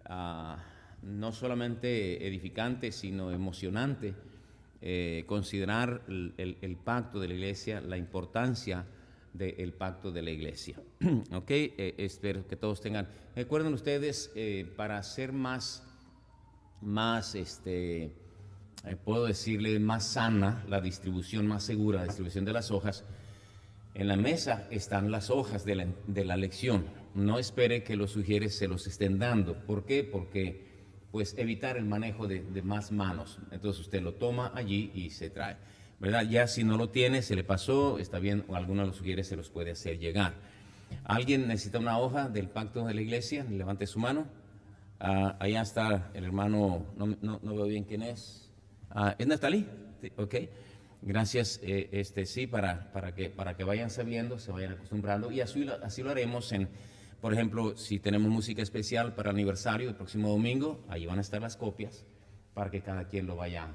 ah, no solamente edificante, sino emocionante, considerar el pacto de la iglesia, la importancia del pacto de la iglesia. ¿Ok? Espero que todos tengan. Recuerden ustedes, para hacer puedo decirle, más sana la distribución, más segura la distribución de las hojas. En la mesa están las hojas de la lección. No espere que los sugieres se los estén dando. ¿Por qué? Porque pues evitar el manejo de más manos. Entonces usted lo toma allí y se trae, ¿verdad? Ya si no lo tiene, se le pasó, está bien, o alguno de los sugieres se los puede hacer llegar. ¿Alguien necesita una hoja del pacto de la iglesia? Levante su mano. Allá está el hermano, no veo bien quién es. ¿Es Natalie? Sí, ok. Gracias, sí, para que vayan sabiendo, se vayan acostumbrando, y así lo haremos por ejemplo, si tenemos música especial para el aniversario del próximo domingo, ahí van a estar las copias para que cada quien lo vaya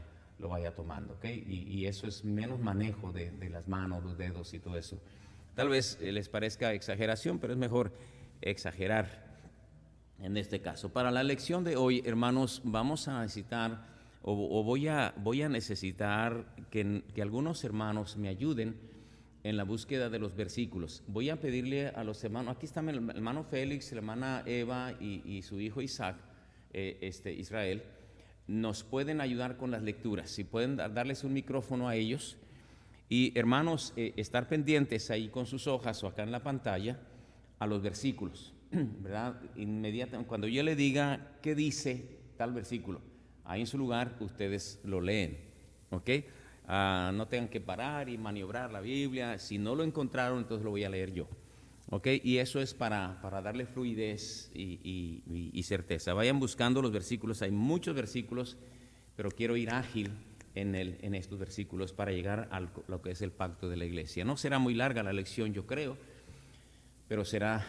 tomando, ¿ok? Y eso es menos manejo de las manos, los dedos y todo eso. Tal vez les parezca exageración, pero es mejor exagerar en este caso. Para la lección de hoy, hermanos, vamos a necesitar, voy a necesitar que algunos hermanos me ayuden en la búsqueda de los versículos. Voy a pedirle a los hermanos, aquí están el hermano Félix, la hermana Eva y su hijo Isaac, Israel, nos pueden ayudar con las lecturas. Si pueden darles un micrófono a ellos. Y hermanos, estar pendientes ahí con sus hojas o acá en la pantalla a los versículos, ¿verdad? Inmediatamente, cuando yo le diga qué dice tal versículo, ahí en su lugar ustedes lo leen, ¿ok? No tengan que parar y maniobrar la Biblia. Si no lo encontraron, entonces lo voy a leer yo, ¿ok? Y eso es para darle fluidez y certeza. Vayan buscando los versículos, hay muchos versículos, pero quiero ir ágil en estos versículos para llegar a lo que es el pacto de la iglesia. No será muy larga la lección, yo creo, pero será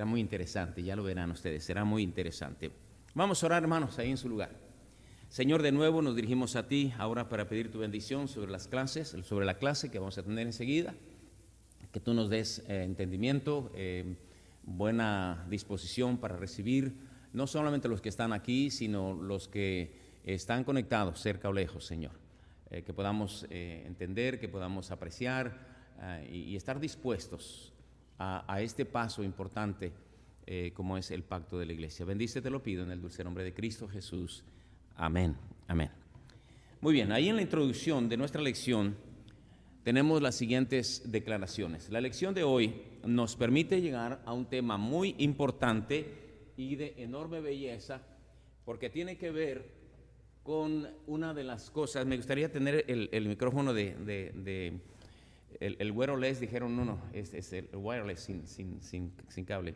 muy interesante, ya lo verán ustedes, será muy interesante. Vamos a orar, hermanos, ahí en su lugar. Señor, de nuevo nos dirigimos a ti ahora para pedir tu bendición sobre las clases, sobre la clase que vamos a tener enseguida, que tú nos des entendimiento, buena disposición para recibir, no solamente los que están aquí, sino los que están conectados cerca o lejos, Señor, que podamos entender, que podamos apreciar y estar dispuestos a este paso importante como es el pacto de la iglesia. Bendice, te lo pido en el dulce nombre de Cristo Jesús. Amén, amén. Muy bien, ahí en la introducción de nuestra lección tenemos las siguientes declaraciones. La lección de hoy nos permite llegar a un tema muy importante y de enorme belleza, porque tiene que ver con una de las cosas. Me gustaría tener el micrófono el wireless, dijeron, no, es el wireless sin cable.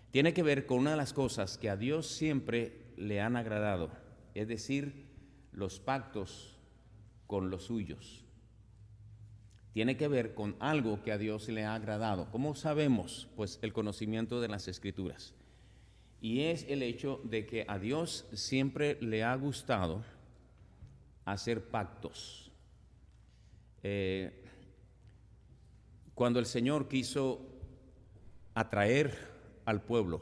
Tiene que ver con una de las cosas que a Dios siempre le han agradado, es decir, los pactos con los suyos. Tiene que ver con algo que a Dios le ha agradado. ¿Cómo sabemos? Pues el conocimiento de las Escrituras. Y es el hecho de que a Dios siempre le ha gustado hacer pactos. Cuando el Señor quiso atraer al pueblo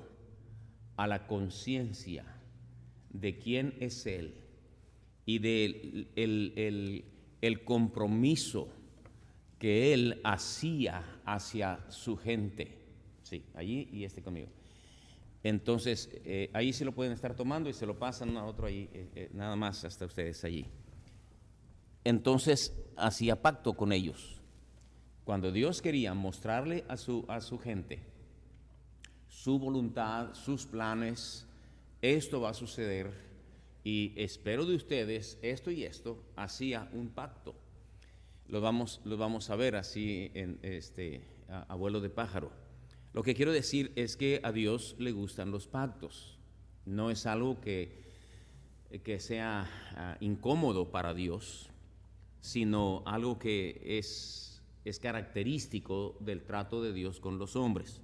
a la conciencia de quién es Él y de el compromiso que Él hacía hacia su gente. Sí, allí y conmigo. Entonces, ahí se lo pueden estar tomando y se lo pasan a otro ahí, nada más hasta ustedes allí. Entonces, hacía pacto con ellos. Cuando Dios quería mostrarle a su gente su voluntad, sus planes, esto va a suceder y espero de ustedes esto y esto, hacía un pacto. Lo vamos a ver así en a vuelo de pájaro. Lo que quiero decir es que a Dios le gustan los pactos. No es algo que sea incómodo para Dios, sino algo que es característico del trato de Dios con los hombres.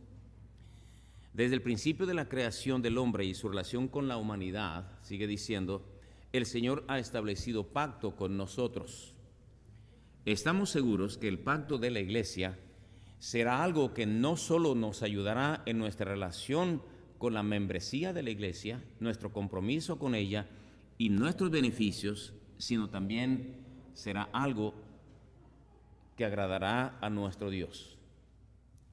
Desde el principio de la creación del hombre y su relación con la humanidad, sigue diciendo, el Señor ha establecido pacto con nosotros. Estamos seguros que el pacto de la iglesia será algo que no solo nos ayudará en nuestra relación con la membresía de la iglesia, nuestro compromiso con ella y nuestros beneficios, sino también será algo que agradará a nuestro Dios.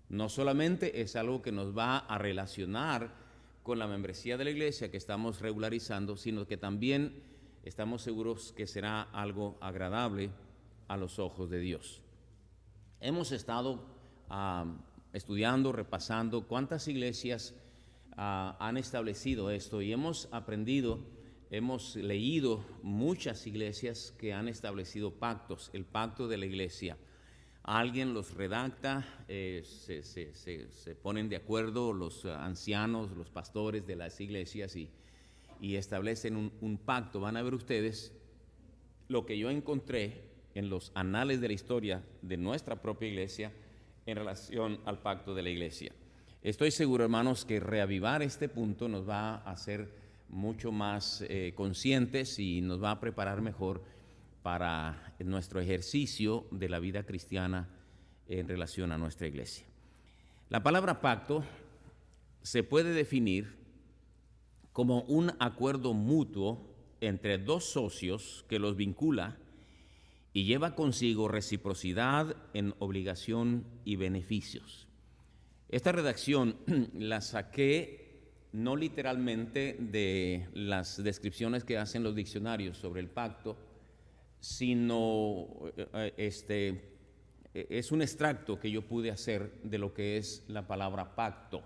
No solamente es algo que nos va a relacionar con la membresía de la iglesia que estamos regularizando, sino que también estamos seguros que será algo agradable a los ojos de Dios. Hemos estado estudiando, repasando cuántas iglesias han establecido esto y hemos aprendido, hemos leído muchas iglesias que han establecido pactos, el pacto de la iglesia. Alguien los redacta, se ponen de acuerdo los ancianos, los pastores de las iglesias y establecen un pacto. Van a ver ustedes lo que yo encontré en los anales de la historia de nuestra propia iglesia en relación al pacto de la iglesia. Estoy seguro, hermanos, que reavivar este punto nos va a hacer mucho más conscientes y nos va a preparar mejor para nuestro ejercicio de la vida cristiana en relación a nuestra iglesia. La palabra pacto se puede definir como un acuerdo mutuo entre dos socios que los vincula y lleva consigo reciprocidad en obligación y beneficios. Esta redacción la saqué no literalmente de las descripciones que hacen los diccionarios sobre el pacto, sino es un extracto que yo pude hacer de lo que es la palabra pacto.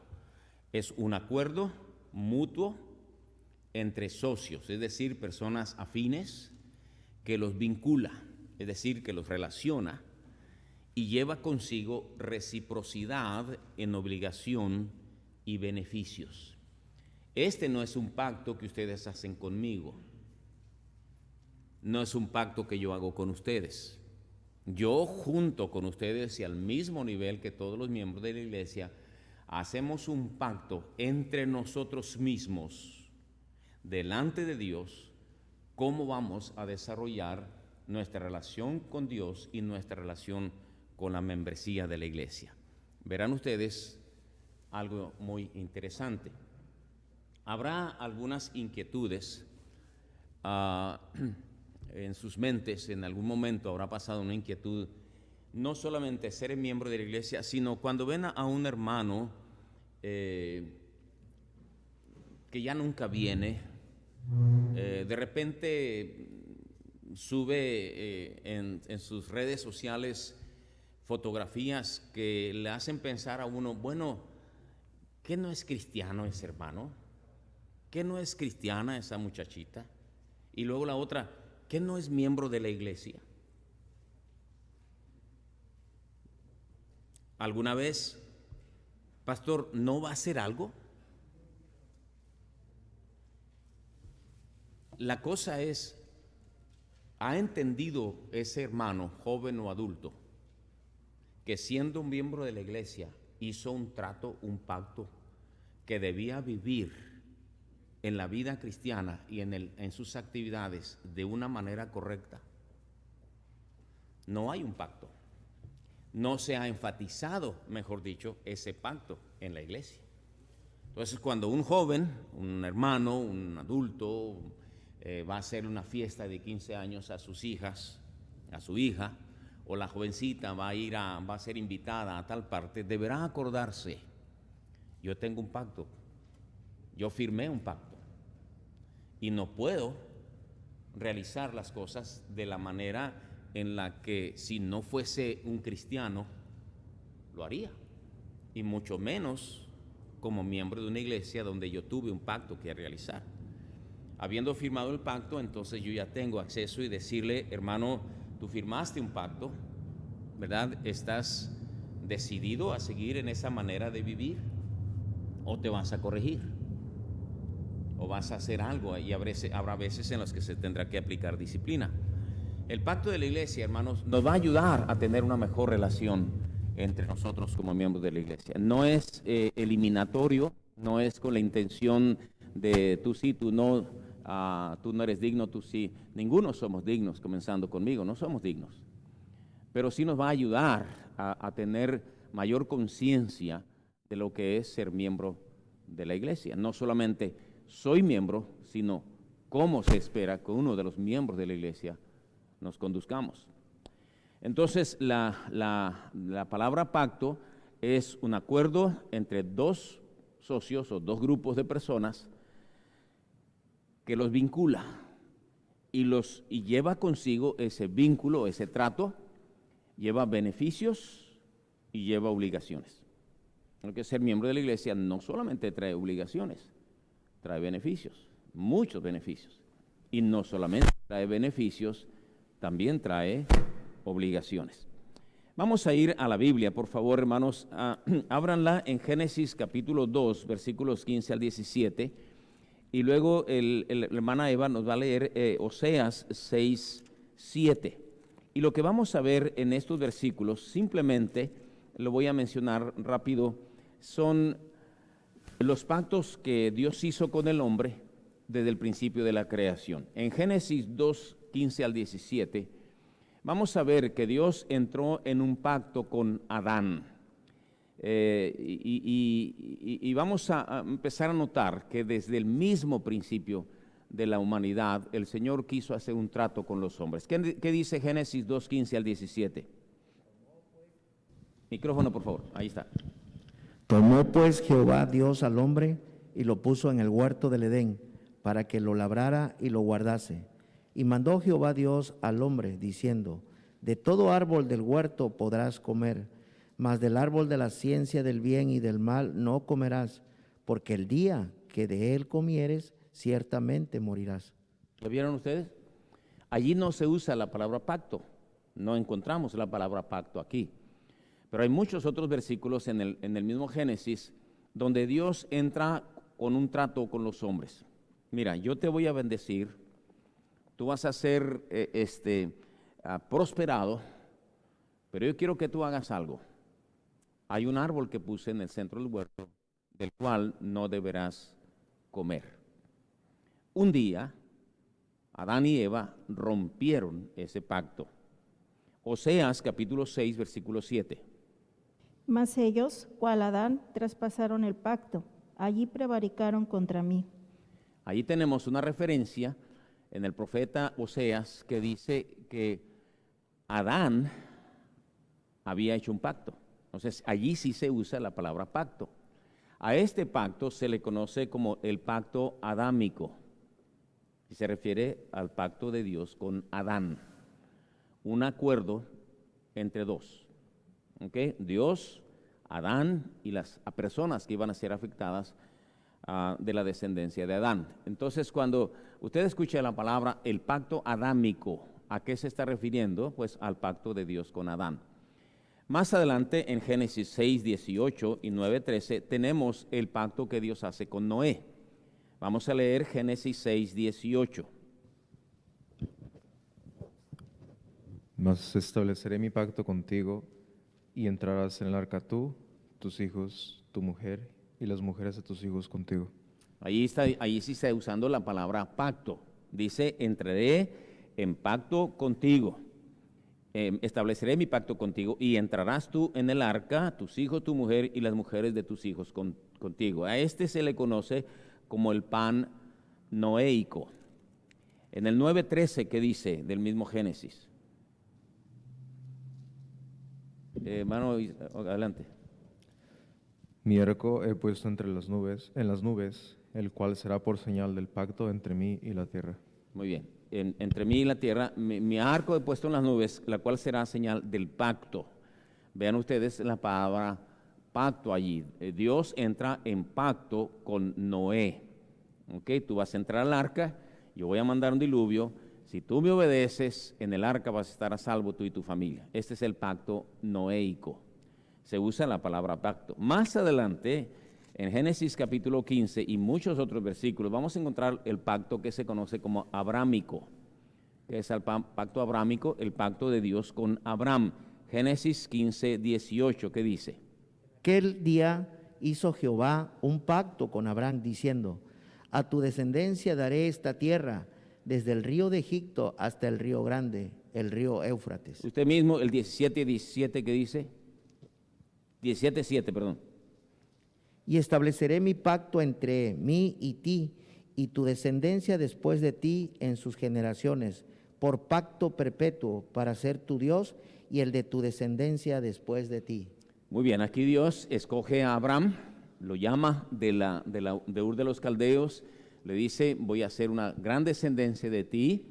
Es un acuerdo mutuo entre socios, es decir, personas afines que los vincula, es decir, que los relaciona y lleva consigo reciprocidad en obligación y beneficios. Este no es un pacto que ustedes hacen conmigo, no es un pacto que yo hago con ustedes. Yo junto con ustedes y al mismo nivel que todos los miembros de la iglesia, hacemos un pacto entre nosotros mismos, delante de Dios, cómo vamos a desarrollar nuestra relación con Dios y nuestra relación con la membresía de la iglesia. Verán ustedes algo muy interesante. Habrá algunas inquietudes en sus mentes, en algún momento habrá pasado una inquietud, no solamente ser miembro de la iglesia, sino cuando ven a un hermano que ya nunca viene, de repente sube en sus redes sociales fotografías que le hacen pensar a uno, bueno, ¿qué no es cristiano ese hermano? ¿Qué no es cristiana esa muchachita? Y luego la otra, ¿qué no es miembro de la iglesia? ¿Alguna vez, pastor, no va a hacer algo? La cosa es, ¿ha entendido ese hermano, joven o adulto, que siendo un miembro de la iglesia hizo un trato, un pacto, que debía vivir en la vida cristiana y en sus actividades de una manera correcta? No hay un pacto. No se ha enfatizado, mejor dicho, ese pacto en la iglesia. Entonces, cuando un joven, un hermano, un adulto, va a hacer una fiesta de 15 años a sus hijas, a su hija, o la jovencita va a ser invitada a tal parte, deberá acordarse, yo tengo un pacto, yo firmé un pacto, y no puedo realizar las cosas de la manera en la que si no fuese un cristiano lo haría, y mucho menos como miembro de una iglesia donde yo tuve un pacto que realizar. Habiendo firmado el pacto, entonces yo ya tengo acceso y decirle, hermano, tú firmaste un pacto, ¿verdad? ¿Estás decidido a seguir en esa manera de vivir? ¿O te vas a corregir? ¿O vas a hacer algo? Y habrá veces en las que se tendrá que aplicar disciplina. El pacto de la iglesia, hermanos, nos va a ayudar a tener una mejor relación entre nosotros como miembros de la iglesia. No es eliminatorio, no es con la intención de tú sí, tú no eres digno, tú sí. Ninguno somos dignos, comenzando conmigo, no somos dignos. Pero sí nos va a ayudar a tener mayor conciencia de lo que es ser miembro de la iglesia. No solamente soy miembro, sino cómo se espera que uno de los miembros de la iglesia nos conduzcamos. Entonces, la palabra pacto es un acuerdo entre dos socios o dos grupos de personas que los vincula y lleva consigo ese vínculo, ese trato, lleva beneficios y lleva obligaciones. Porque ser miembro de la iglesia no solamente trae obligaciones, trae beneficios, muchos beneficios. Y no solamente trae beneficios, también trae obligaciones. Vamos a ir a la Biblia, por favor, hermanos. Ábranla en Génesis capítulo 2, versículos 15 al 17. Y luego la hermana Eva nos va a leer Oseas 6, 7. Y lo que vamos a ver en estos versículos, simplemente lo voy a mencionar rápido, son los pactos que Dios hizo con el hombre desde el principio de la creación. En Génesis 2, 15 al 17, vamos a ver que Dios entró en un pacto con Adán. Y vamos a empezar a notar que desde el mismo principio de la humanidad, el Señor quiso hacer un trato con los hombres. ¿Qué dice Génesis 2, 15 al 17? Micrófono, por favor. Ahí está. Tomó pues Jehová Dios al hombre y lo puso en el huerto del Edén para que lo labrara y lo guardase. Y mandó Jehová Dios al hombre diciendo: de todo árbol del huerto podrás comer, mas del árbol de la ciencia del bien y del mal no comerás, porque el día que de él comieres ciertamente morirás. ¿Lo vieron ustedes? Allí no se usa la palabra pacto, no encontramos la palabra pacto aquí. Pero hay muchos otros versículos en el mismo Génesis donde Dios entra con un trato con los hombres. Mira, yo te voy a bendecir, tú vas a ser prosperado, pero yo quiero que tú hagas algo. Hay un árbol que puse en el centro del huerto, del cual no deberás comer. Un día, Adán y Eva rompieron ese pacto. Oseas capítulo 6, versículo 7. Mas ellos, cual Adán, traspasaron el pacto, allí prevaricaron contra mí. Allí tenemos una referencia en el profeta Oseas que dice que Adán había hecho un pacto. Entonces, allí sí se usa la palabra pacto. A este pacto se le conoce como el pacto adámico, y se refiere al pacto de Dios con Adán, un acuerdo entre dos. ¿Okay? Dios, Adán y las personas que iban a ser afectadas de la descendencia de Adán. Entonces, cuando usted escucha la palabra el pacto adámico, ¿a qué se está refiriendo? Pues al pacto de Dios con Adán. Más adelante, en Génesis 6, 18 y 9, 13, tenemos el pacto que Dios hace con Noé. Vamos a leer Génesis 6, 18. Mas estableceré mi pacto contigo, y entrarás en el arca tú, tus hijos, tu mujer, y las mujeres de tus hijos contigo. Ahí sí está usando la palabra pacto. Dice, entraré en pacto contigo. Estableceré mi pacto contigo y entrarás tú en el arca, tus hijos, tu mujer y las mujeres de tus hijos contigo. A este se le conoce como el pan noéico. En el 9:13, ¿qué dice del mismo Génesis? Hermano, adelante. Mi arco he puesto en las nubes, el cual será por señal del pacto entre mí y la tierra. Muy bien. Entre mí y la tierra, mi arco he puesto en las nubes, la cual será señal del pacto. Vean ustedes la palabra pacto allí. Dios entra en pacto con Noé. ¿Okay? Tú vas a entrar al arca, yo voy a mandar un diluvio. Si tú me obedeces, en el arca vas a estar a salvo tú y tu familia. Este es el pacto noéico. Se usa la palabra pacto. Más adelante, en Génesis capítulo 15 y muchos otros versículos, vamos a encontrar el pacto que se conoce como abrámico, que es el pacto abrámico, el pacto de Dios con Abraham. Génesis 15, 18, ¿qué dice? Aquel día hizo Jehová un pacto con Abraham, diciendo: a tu descendencia daré esta tierra, desde el río de Egipto hasta el río grande, el río Éufrates. Usted mismo, el 17, ¿qué dice? 17:7, perdón. y estableceré mi pacto entre mí y ti y tu descendencia después de ti en sus generaciones, por pacto perpetuo para ser tu Dios y el de tu descendencia después de ti. Muy bien, aquí Dios escoge a Abraham, lo llama de Ur de los Caldeos, le dice, voy a hacer una gran descendencia de ti,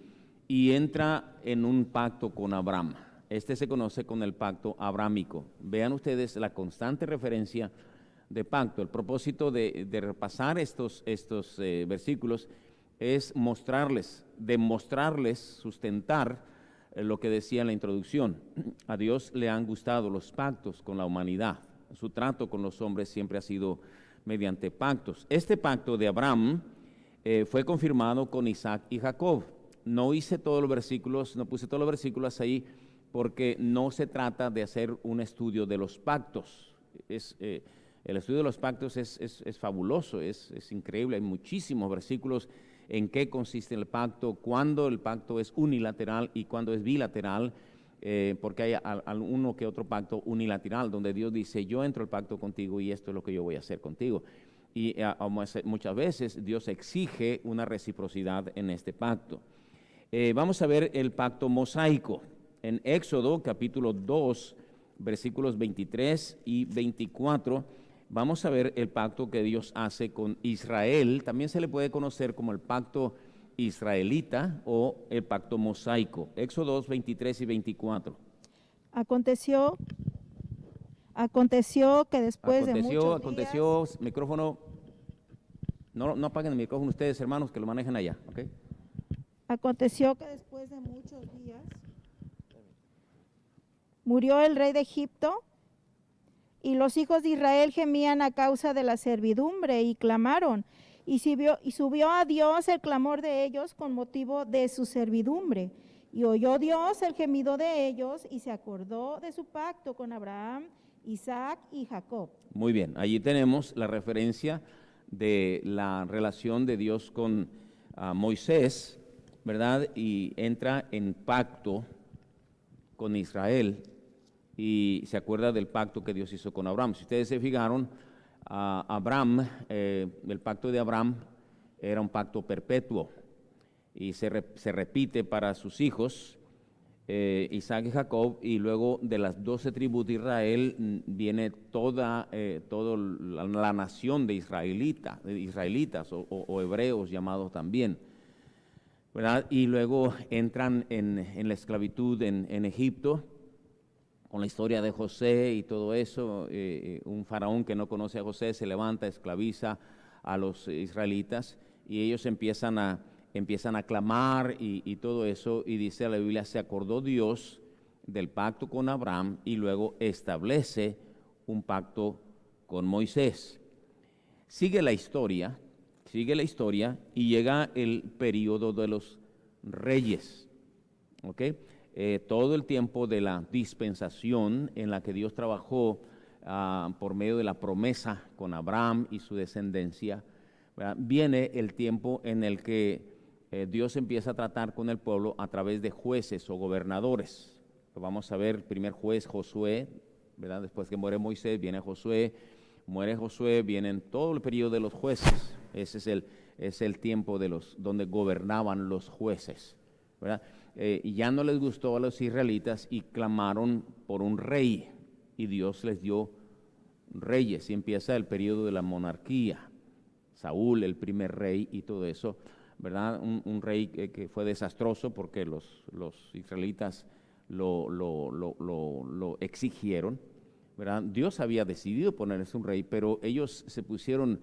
y entra en un pacto con Abraham. Este se conoce con el pacto abrámico. Vean ustedes la constante referencia de pacto. El propósito de repasar estos versículos es demostrarles, sustentar lo que decía en la introducción. A Dios le han gustado los pactos con la humanidad. Su trato con los hombres siempre ha sido mediante pactos. Este pacto de Abraham fue confirmado con Isaac y Jacob. No puse todos los versículos ahí porque no se trata de hacer un estudio de los pactos. El estudio de los pactos es fabuloso, es increíble. Hay muchísimos versículos en qué consiste el pacto, cuándo el pacto es unilateral y cuándo es bilateral, porque hay uno que otro pacto unilateral donde Dios dice, yo entro al pacto contigo y esto es lo que yo voy a hacer contigo. Y muchas veces Dios exige una reciprocidad en este pacto. Vamos a ver el pacto mosaico. En Éxodo capítulo 2, versículos 23 y 24, vamos a ver el pacto que Dios hace con Israel. También se le puede conocer como el pacto israelita o el pacto mosaico. Éxodo 2, 23 y 24. Aconteció que después de muchos días, micrófono, no apaguen el micrófono ustedes, hermanos, que lo manejan allá, ¿ok? Aconteció que después de muchos días murió el rey de Egipto, y los hijos de Israel gemían a causa de la servidumbre y clamaron, y subió a Dios el clamor de ellos con motivo de su servidumbre. Y oyó Dios el gemido de ellos y se acordó de su pacto con Abraham, Isaac y Jacob. Muy bien, allí tenemos la referencia de la relación de Dios con Moisés, ¿verdad? Y entra en pacto con Israel y se acuerda del pacto que Dios hizo con Abraham. Si ustedes se fijaron, el pacto de Abraham era un pacto perpetuo y se repite para sus hijos, Isaac y Jacob, y luego de las 12 tribus de Israel viene toda la nación de israelitas o hebreos llamados también, ¿verdad? Y luego entran en la esclavitud en Egipto, con la historia de José y todo eso. Un faraón que no conoce a José se levanta, esclaviza a los israelitas y ellos empiezan a clamar y todo eso, y dice la Biblia, se acordó Dios del pacto con Abraham y luego establece un pacto con Moisés. Sigue la historia y llega el periodo de los reyes, ¿ok? Todo el tiempo de la dispensación en la que Dios trabajó por medio de la promesa con Abraham y su descendencia, ¿verdad? Viene el tiempo en el que Dios empieza a tratar con el pueblo a través de jueces o gobernadores. Vamos a ver el primer juez, Josué, ¿verdad? Después que muere Moisés, viene Josué, muere Josué, viene todo el periodo de los jueces. Ese es el tiempo donde gobernaban los jueces, ¿verdad? Y ya no les gustó a los israelitas y clamaron por un rey, y Dios les dio reyes, y empieza el periodo de la monarquía. Saúl, el primer rey, y todo eso, ¿verdad? Un rey que fue desastroso porque los israelitas lo exigieron, ¿verdad? Dios había decidido ponerles un rey, pero ellos se pusieron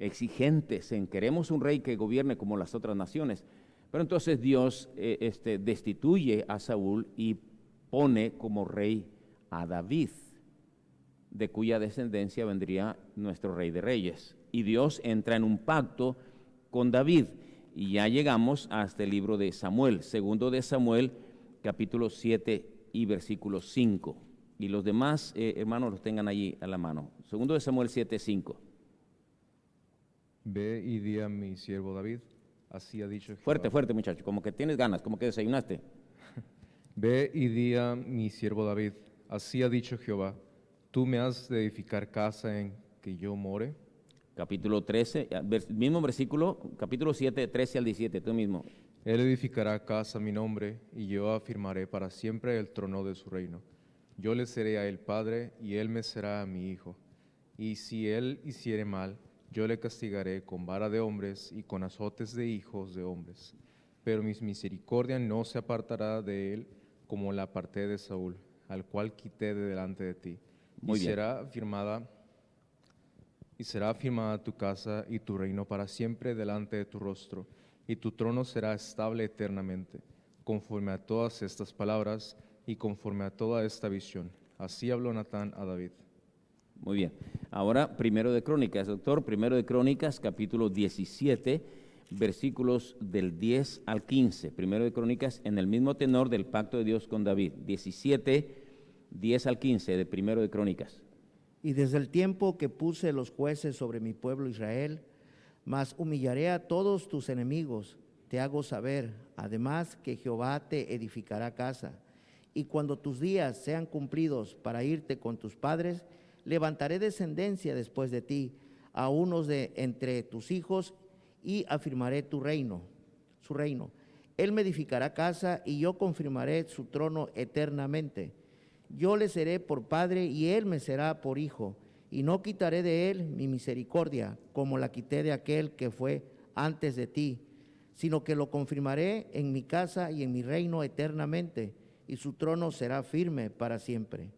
exigentes en queremos un rey que gobierne como las otras naciones. Pero entonces Dios destituye a Saúl y pone como rey a David, de cuya descendencia vendría nuestro rey de reyes. Y Dios entra en un pacto con David. Y ya llegamos hasta el libro de Samuel, segundo de Samuel, capítulo 7 y versículo 5. Y los demás hermanos los tengan allí a la mano. Segundo de Samuel 7, 5. Ve y di a mi siervo David, así ha dicho Jehová. Fuerte, fuerte, muchacho, como que tienes ganas, como que desayunaste. Ve y di a mi siervo David, así ha dicho Jehová, Tú me has de edificar casa en que yo more. Capítulo 13, mismo versículo, capítulo 7, 13 al 17, tú mismo. Él edificará casa a mi nombre, y yo afirmaré para siempre el trono de su reino. Yo le seré a él padre, y él me será a mi hijo. Y si él hiciere mal, yo le castigaré con vara de hombres y con azotes de hijos de hombres. Pero mi misericordia no se apartará de él, como la aparté de Saúl, al cual quité de delante de ti. Muy bien. Será afirmada tu casa y tu reino para siempre delante de tu rostro, y tu trono será estable eternamente, conforme a todas estas palabras y conforme a toda esta visión. Así habló Natán a David. Muy bien. Ahora, Primero de Crónicas, doctor, Primero de Crónicas, capítulo 17, versículos del 10 al 15. Primero de Crónicas, en el mismo tenor del pacto de Dios con David. 17, 10 al 15 de Primero de Crónicas. Y desde el tiempo que puse los jueces sobre mi pueblo Israel, mas humillaré a todos tus enemigos, te hago saber, además que Jehová te edificará casa. Y cuando tus días sean cumplidos para irte con tus padres, levantaré descendencia después de ti, a unos de entre tus hijos, y afirmaré su reino. Él me edificará casa, y yo confirmaré su trono eternamente. Yo le seré por padre, y él me será por hijo, y no quitaré de él mi misericordia, como la quité de aquel que fue antes de ti, sino que lo confirmaré en mi casa y en mi reino eternamente, y su trono será firme para siempre.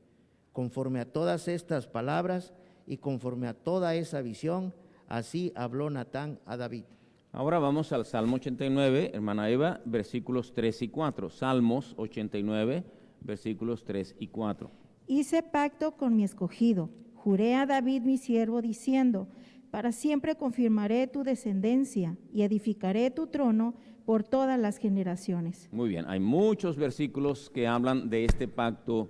Conforme a todas estas palabras y conforme a toda esa visión, así habló Natán a David. Ahora vamos al Salmo 89, hermana Eva, versículos 3 y 4. Salmos 89, versículos 3 y 4. Hice pacto con mi escogido, juré a David mi siervo diciendo, para siempre confirmaré tu descendencia y edificaré tu trono por todas las generaciones. Muy bien, hay muchos versículos que hablan de este pacto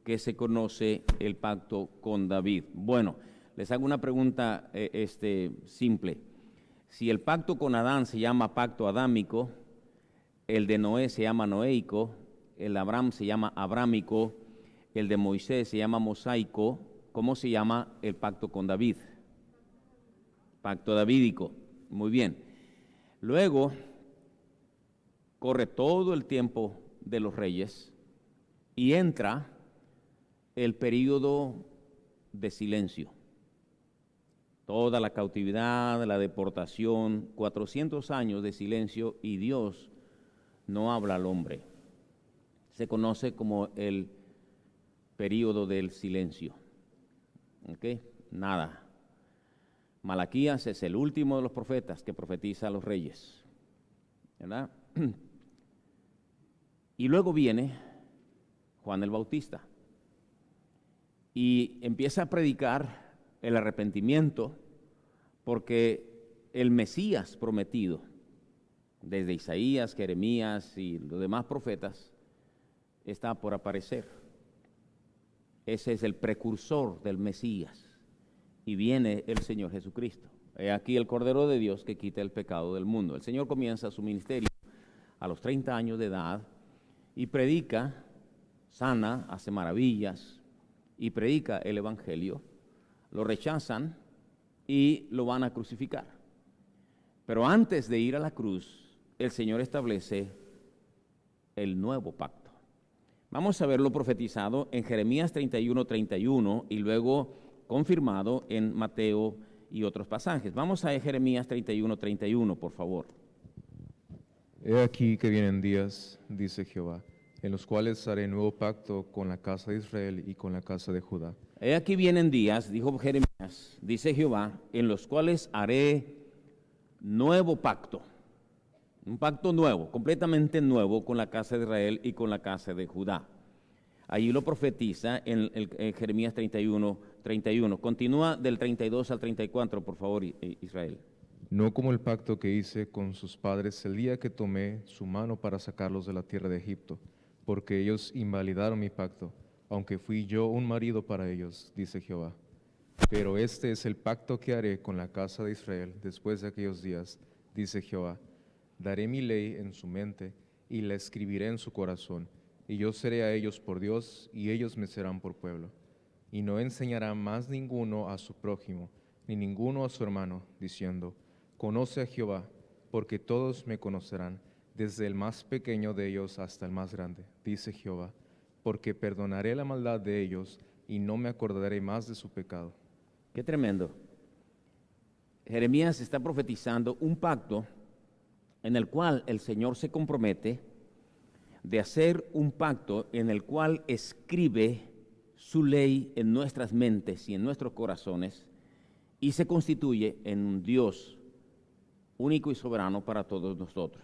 que se conoce, el pacto con David. Bueno, les hago una pregunta simple. Si el pacto con Adán se llama pacto adámico, el de Noé se llama noéico, el de Abraham se llama abrámico, el de Moisés se llama mosaico, ¿cómo se llama el pacto con David? Pacto davídico. Muy bien. Luego, corre todo el tiempo de los reyes y entra el período de silencio. Toda la cautividad, la deportación, 400 años de silencio y Dios no habla al hombre. Se conoce como el período del silencio. ¿Ok? Nada. Malaquías es el último de los profetas que profetiza a los reyes. ¿Verdad? Y luego viene Juan el Bautista y empieza a predicar el arrepentimiento porque el Mesías prometido, desde Isaías, Jeremías y los demás profetas, está por aparecer. Ese es el precursor del Mesías y viene el Señor Jesucristo. He aquí el Cordero de Dios que quita el pecado del mundo. El Señor comienza su ministerio a los 30 años de edad y predica, sana, hace maravillas y predica el Evangelio. Lo rechazan y lo van a crucificar. Pero antes de ir a la cruz, el Señor establece el nuevo pacto. Vamos a verlo profetizado en Jeremías 31:31 y luego confirmado en Mateo y otros pasajes. Vamos a Jeremías 31:31, por favor. He aquí que vienen días, dice Jehová, en los cuales haré nuevo pacto con la casa de Israel y con la casa de Judá. He aquí vienen días, dijo Jeremías, dice Jehová, en los cuales haré nuevo pacto. Un pacto nuevo, completamente nuevo con la casa de Israel y con la casa de Judá. Allí lo profetiza en Jeremías 31:31. Continúa del 32 al 34, por favor, Israel. No como el pacto que hice con sus padres el día que tomé su mano para sacarlos de la tierra de Egipto, porque ellos invalidaron mi pacto, aunque fui yo un marido para ellos, dice Jehová. Pero este es el pacto que haré con la casa de Israel después de aquellos días, dice Jehová. Daré mi ley en su mente y la escribiré en su corazón, y yo seré a ellos por Dios, y ellos me serán por pueblo. y no enseñará más ninguno a su prójimo, ni ninguno a su hermano, diciendo, conoce a Jehová, porque todos me conocerán, desde el más pequeño de ellos hasta el más grande, dice Jehová, porque perdonaré la maldad de ellos y no me acordaré más de su pecado. Qué tremendo. Jeremías está profetizando un pacto en el cual el Señor se compromete de hacer un pacto en el cual escribe su ley en nuestras mentes y en nuestros corazones y se constituye en un Dios único y soberano para todos nosotros.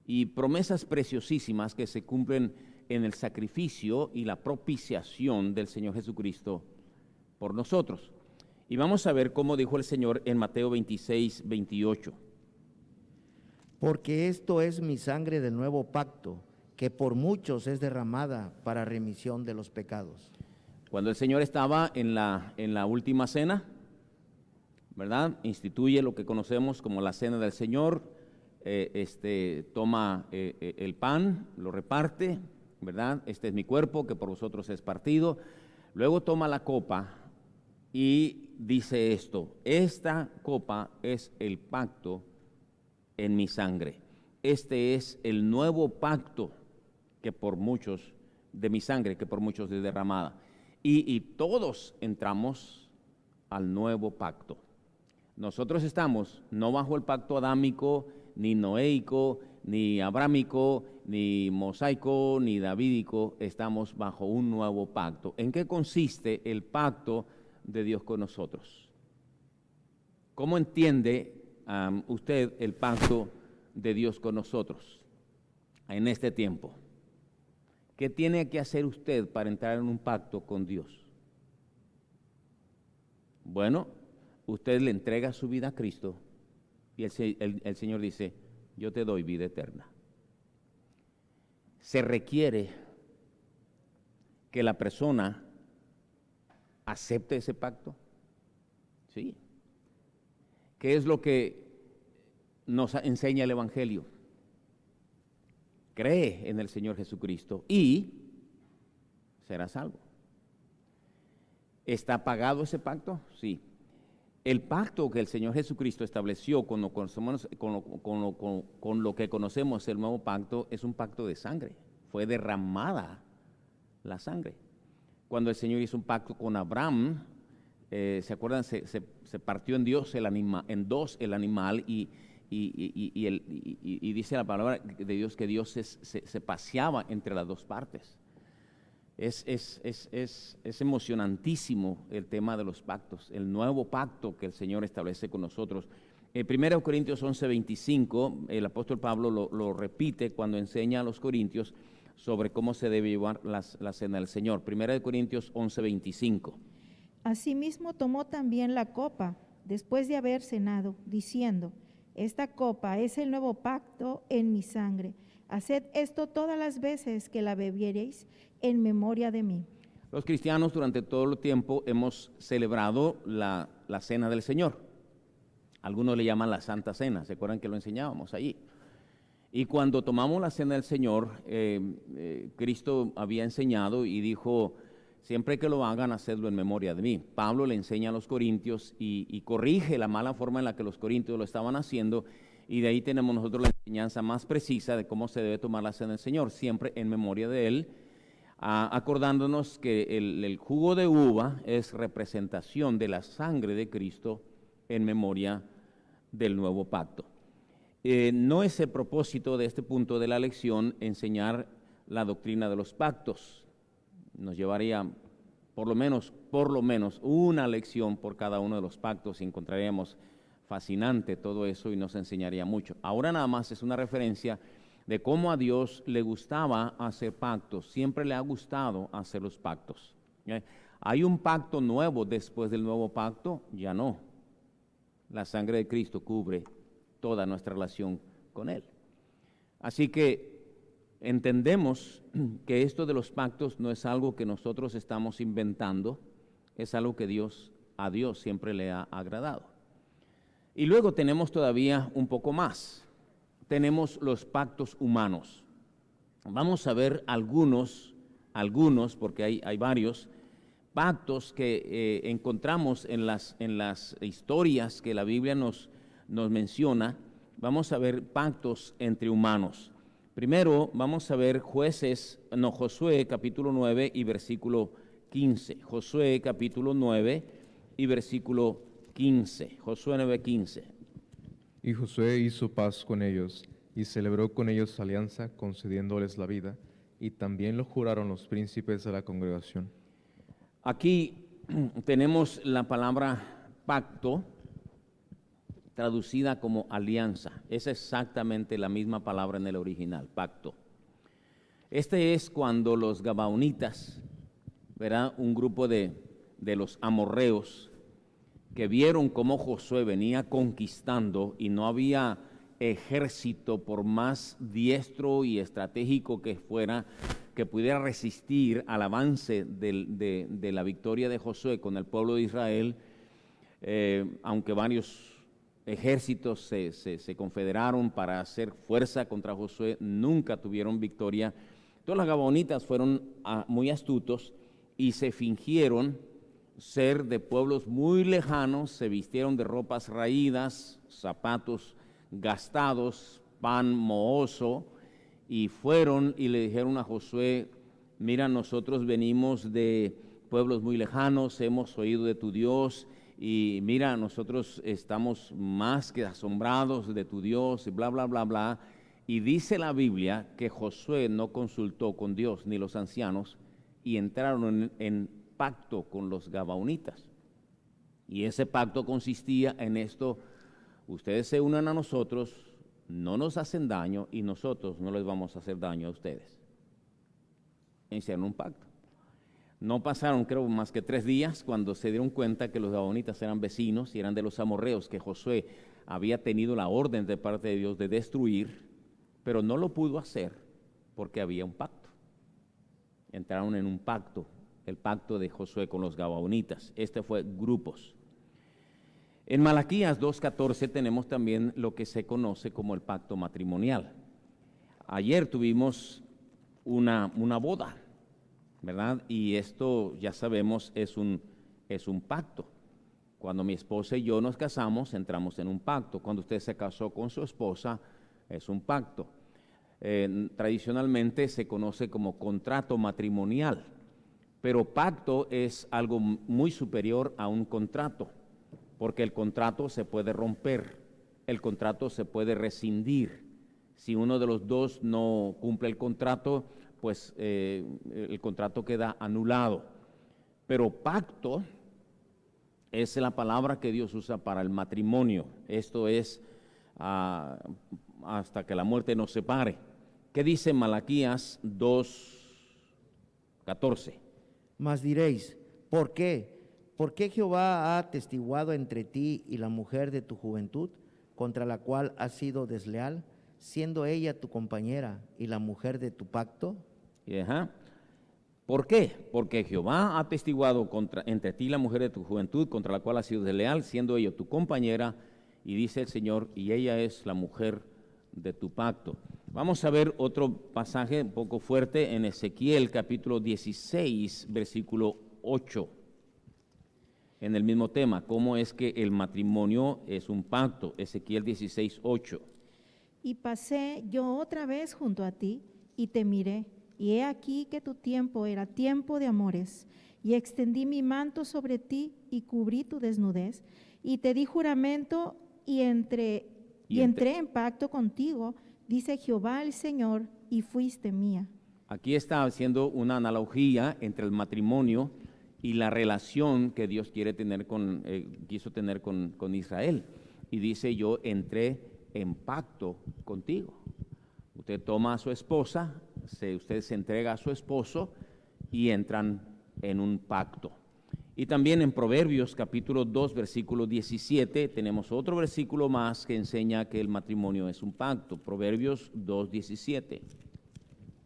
Y promesas preciosísimas que se cumplen en el sacrificio y la propiciación del Señor Jesucristo por nosotros. Y vamos a ver cómo dijo el Señor en Mateo 26, 28. Porque esto es mi sangre del nuevo pacto, que por muchos es derramada para remisión de los pecados. Cuando el Señor estaba en la última cena, ¿verdad? Instituye lo que conocemos como la cena del Señor, toma el pan, lo reparte, ¿verdad? Este es mi cuerpo que por vosotros es partido. Luego toma la copa y dice esto, esta copa es el pacto en mi sangre. Este es el nuevo pacto que por muchos, de mi sangre, que por muchos es derramada. Y todos entramos al nuevo pacto. Nosotros estamos no bajo el pacto adámico, ni noéico, ni abrámico, ni mosaico, ni davídico. Estamos bajo un nuevo pacto. ¿En qué consiste el pacto de Dios con nosotros? ¿Cómo entiende usted el pacto de Dios con nosotros en este tiempo? ¿Qué tiene que hacer usted para entrar en un pacto con Dios? Bueno, usted le entrega su vida a Cristo y el Señor dice, yo te doy vida eterna. Se requiere que la persona acepte ese pacto. Sí. ¿Qué es lo que nos enseña el Evangelio? Cree en el Señor Jesucristo y serás salvo. ¿Está pagado ese pacto? Sí. El pacto que el Señor Jesucristo estableció con lo que conocemos el nuevo pacto es un pacto de sangre. Fue derramada la sangre. Cuando el Señor hizo un pacto con Abraham, ¿se acuerdan? Se partió en dos el animal y dice la palabra de Dios que Dios se paseaba entre las dos partes. Es emocionantísimo el tema de los pactos, el nuevo pacto que el Señor establece con nosotros. 1 Corintios 11:25, el apóstol Pablo lo repite cuando enseña a los corintios sobre cómo se debe llevar la cena del Señor. 1 Corintios 11:25. Asimismo tomó también la copa, después de haber cenado, diciendo, esta copa es el nuevo pacto en mi sangre. Haced esto todas las veces que la bebiereis en memoria de mí. Los cristianos durante todo el tiempo hemos celebrado la cena del Señor. Algunos le llaman la Santa Cena, ¿se acuerdan que lo enseñábamos allí? Y cuando tomamos la cena del Señor, Cristo había enseñado y dijo, siempre que lo hagan, hacedlo en memoria de mí. Pablo le enseña a los corintios y corrige la mala forma en la que los corintios lo estaban haciendo, y de ahí tenemos nosotros la enseñanza más precisa de cómo se debe tomar la cena del Señor, siempre en memoria de Él, acordándonos que el jugo de uva es representación de la sangre de Cristo en memoria del nuevo pacto. No es el propósito de este punto de la lección enseñar la doctrina de los pactos. Nos llevaría por lo menos una lección por cada uno de los pactos y encontraríamos fascinante todo eso y nos enseñaría mucho. Ahora nada más es una referencia de cómo a Dios le gustaba hacer pactos, siempre le ha gustado hacer los pactos. ¿Hay un pacto nuevo después del nuevo pacto? Ya no. La sangre de Cristo cubre toda nuestra relación con Él. Así que entendemos que esto de los pactos no es algo que nosotros estamos inventando, es algo que a Dios siempre le ha agradado. Y luego tenemos todavía un poco más. Tenemos los pactos humanos. Vamos a ver algunos, porque hay varios, pactos que encontramos en las historias que la Biblia nos menciona, vamos a ver pactos entre humanos. Primero vamos a ver Josué capítulo 9 y versículo 15. Josué capítulo 9 y versículo 15. Josué 9:15. Y Josué hizo paz con ellos, y celebró con ellos alianza, concediéndoles la vida, y también lo juraron los príncipes de la congregación. Aquí tenemos la palabra pacto, traducida como alianza. Es exactamente la misma palabra en el original, pacto. Este es cuando los gabaonitas, ¿verdad? Un grupo de los amorreos, que vieron cómo Josué venía conquistando y no había ejército, por más diestro y estratégico que fuera, que pudiera resistir al avance de la victoria de Josué con el pueblo de Israel, aunque varios ejércitos se confederaron para hacer fuerza contra Josué, nunca tuvieron victoria. Entonces los gabaonitas fueron muy astutos y se fingieron ser de pueblos muy lejanos, se vistieron de ropas raídas, zapatos gastados, pan mohoso, y fueron y le dijeron a Josué: mira, nosotros venimos de pueblos muy lejanos, hemos oído de tu Dios, y mira, nosotros estamos más que asombrados de tu Dios, y bla, bla, bla, bla. Y dice la Biblia que Josué no consultó con Dios ni los ancianos, y entraron en pacto con los gabaonitas. Y ese pacto consistía en esto: ustedes se unan a nosotros, no nos hacen daño, y nosotros no les vamos a hacer daño a ustedes. Hicieron un pacto. No pasaron, creo, más que 3 días cuando se dieron cuenta que los gabaonitas eran vecinos y eran de los amorreos, que Josué había tenido la orden de parte de Dios de destruir, pero no lo pudo hacer porque había un pacto. Entraron en un pacto, el pacto de Josué con los gabaonitas. Este fue grupos. En Malaquías 2:14 tenemos también lo que se conoce como el pacto matrimonial. Ayer tuvimos una boda, ¿verdad? Y esto, ya sabemos, es un pacto. Cuando mi esposa y yo nos casamos, entramos en un pacto. Cuando usted se casó con su esposa, es un pacto. Tradicionalmente se conoce como contrato matrimonial, pero pacto es algo muy superior a un contrato, porque el contrato se puede romper, el contrato se puede rescindir. Si uno de los dos no cumple el contrato, pues el contrato queda anulado. Pero pacto es la palabra que Dios usa para el matrimonio. Esto es hasta que la muerte nos separe. ¿Qué dice Malaquías 2:14? Mas diréis: ¿por qué? ¿Por qué Jehová ha atestiguado entre ti y la mujer de tu juventud, contra la cual has sido desleal, siendo ella tu compañera y la mujer de tu pacto? ¿Por qué? Porque Jehová ha atestiguado entre ti y la mujer de tu juventud, contra la cual has sido desleal, siendo ella tu compañera, y dice el Señor, y ella es la mujer de tu pacto. Vamos a ver otro pasaje un poco fuerte en Ezequiel capítulo 16, versículo 8. En el mismo tema, cómo es que el matrimonio es un pacto. Ezequiel 16:8. Y pasé yo otra vez junto a ti y te miré, y he aquí que tu tiempo era tiempo de amores, y extendí mi manto sobre ti y cubrí tu desnudez, y te di juramento y entré en pacto contigo, dice Jehová el Señor, y fuiste mía. Aquí está haciendo una analogía entre el matrimonio y la relación que Dios quiso tener con Israel. Y dice: yo entré en pacto contigo. Usted toma a su esposa, usted se entrega a su esposo y entran en un pacto. Y también en Proverbios capítulo 2, versículo 17, tenemos otro versículo más que enseña que el matrimonio es un pacto. Proverbios 2:17.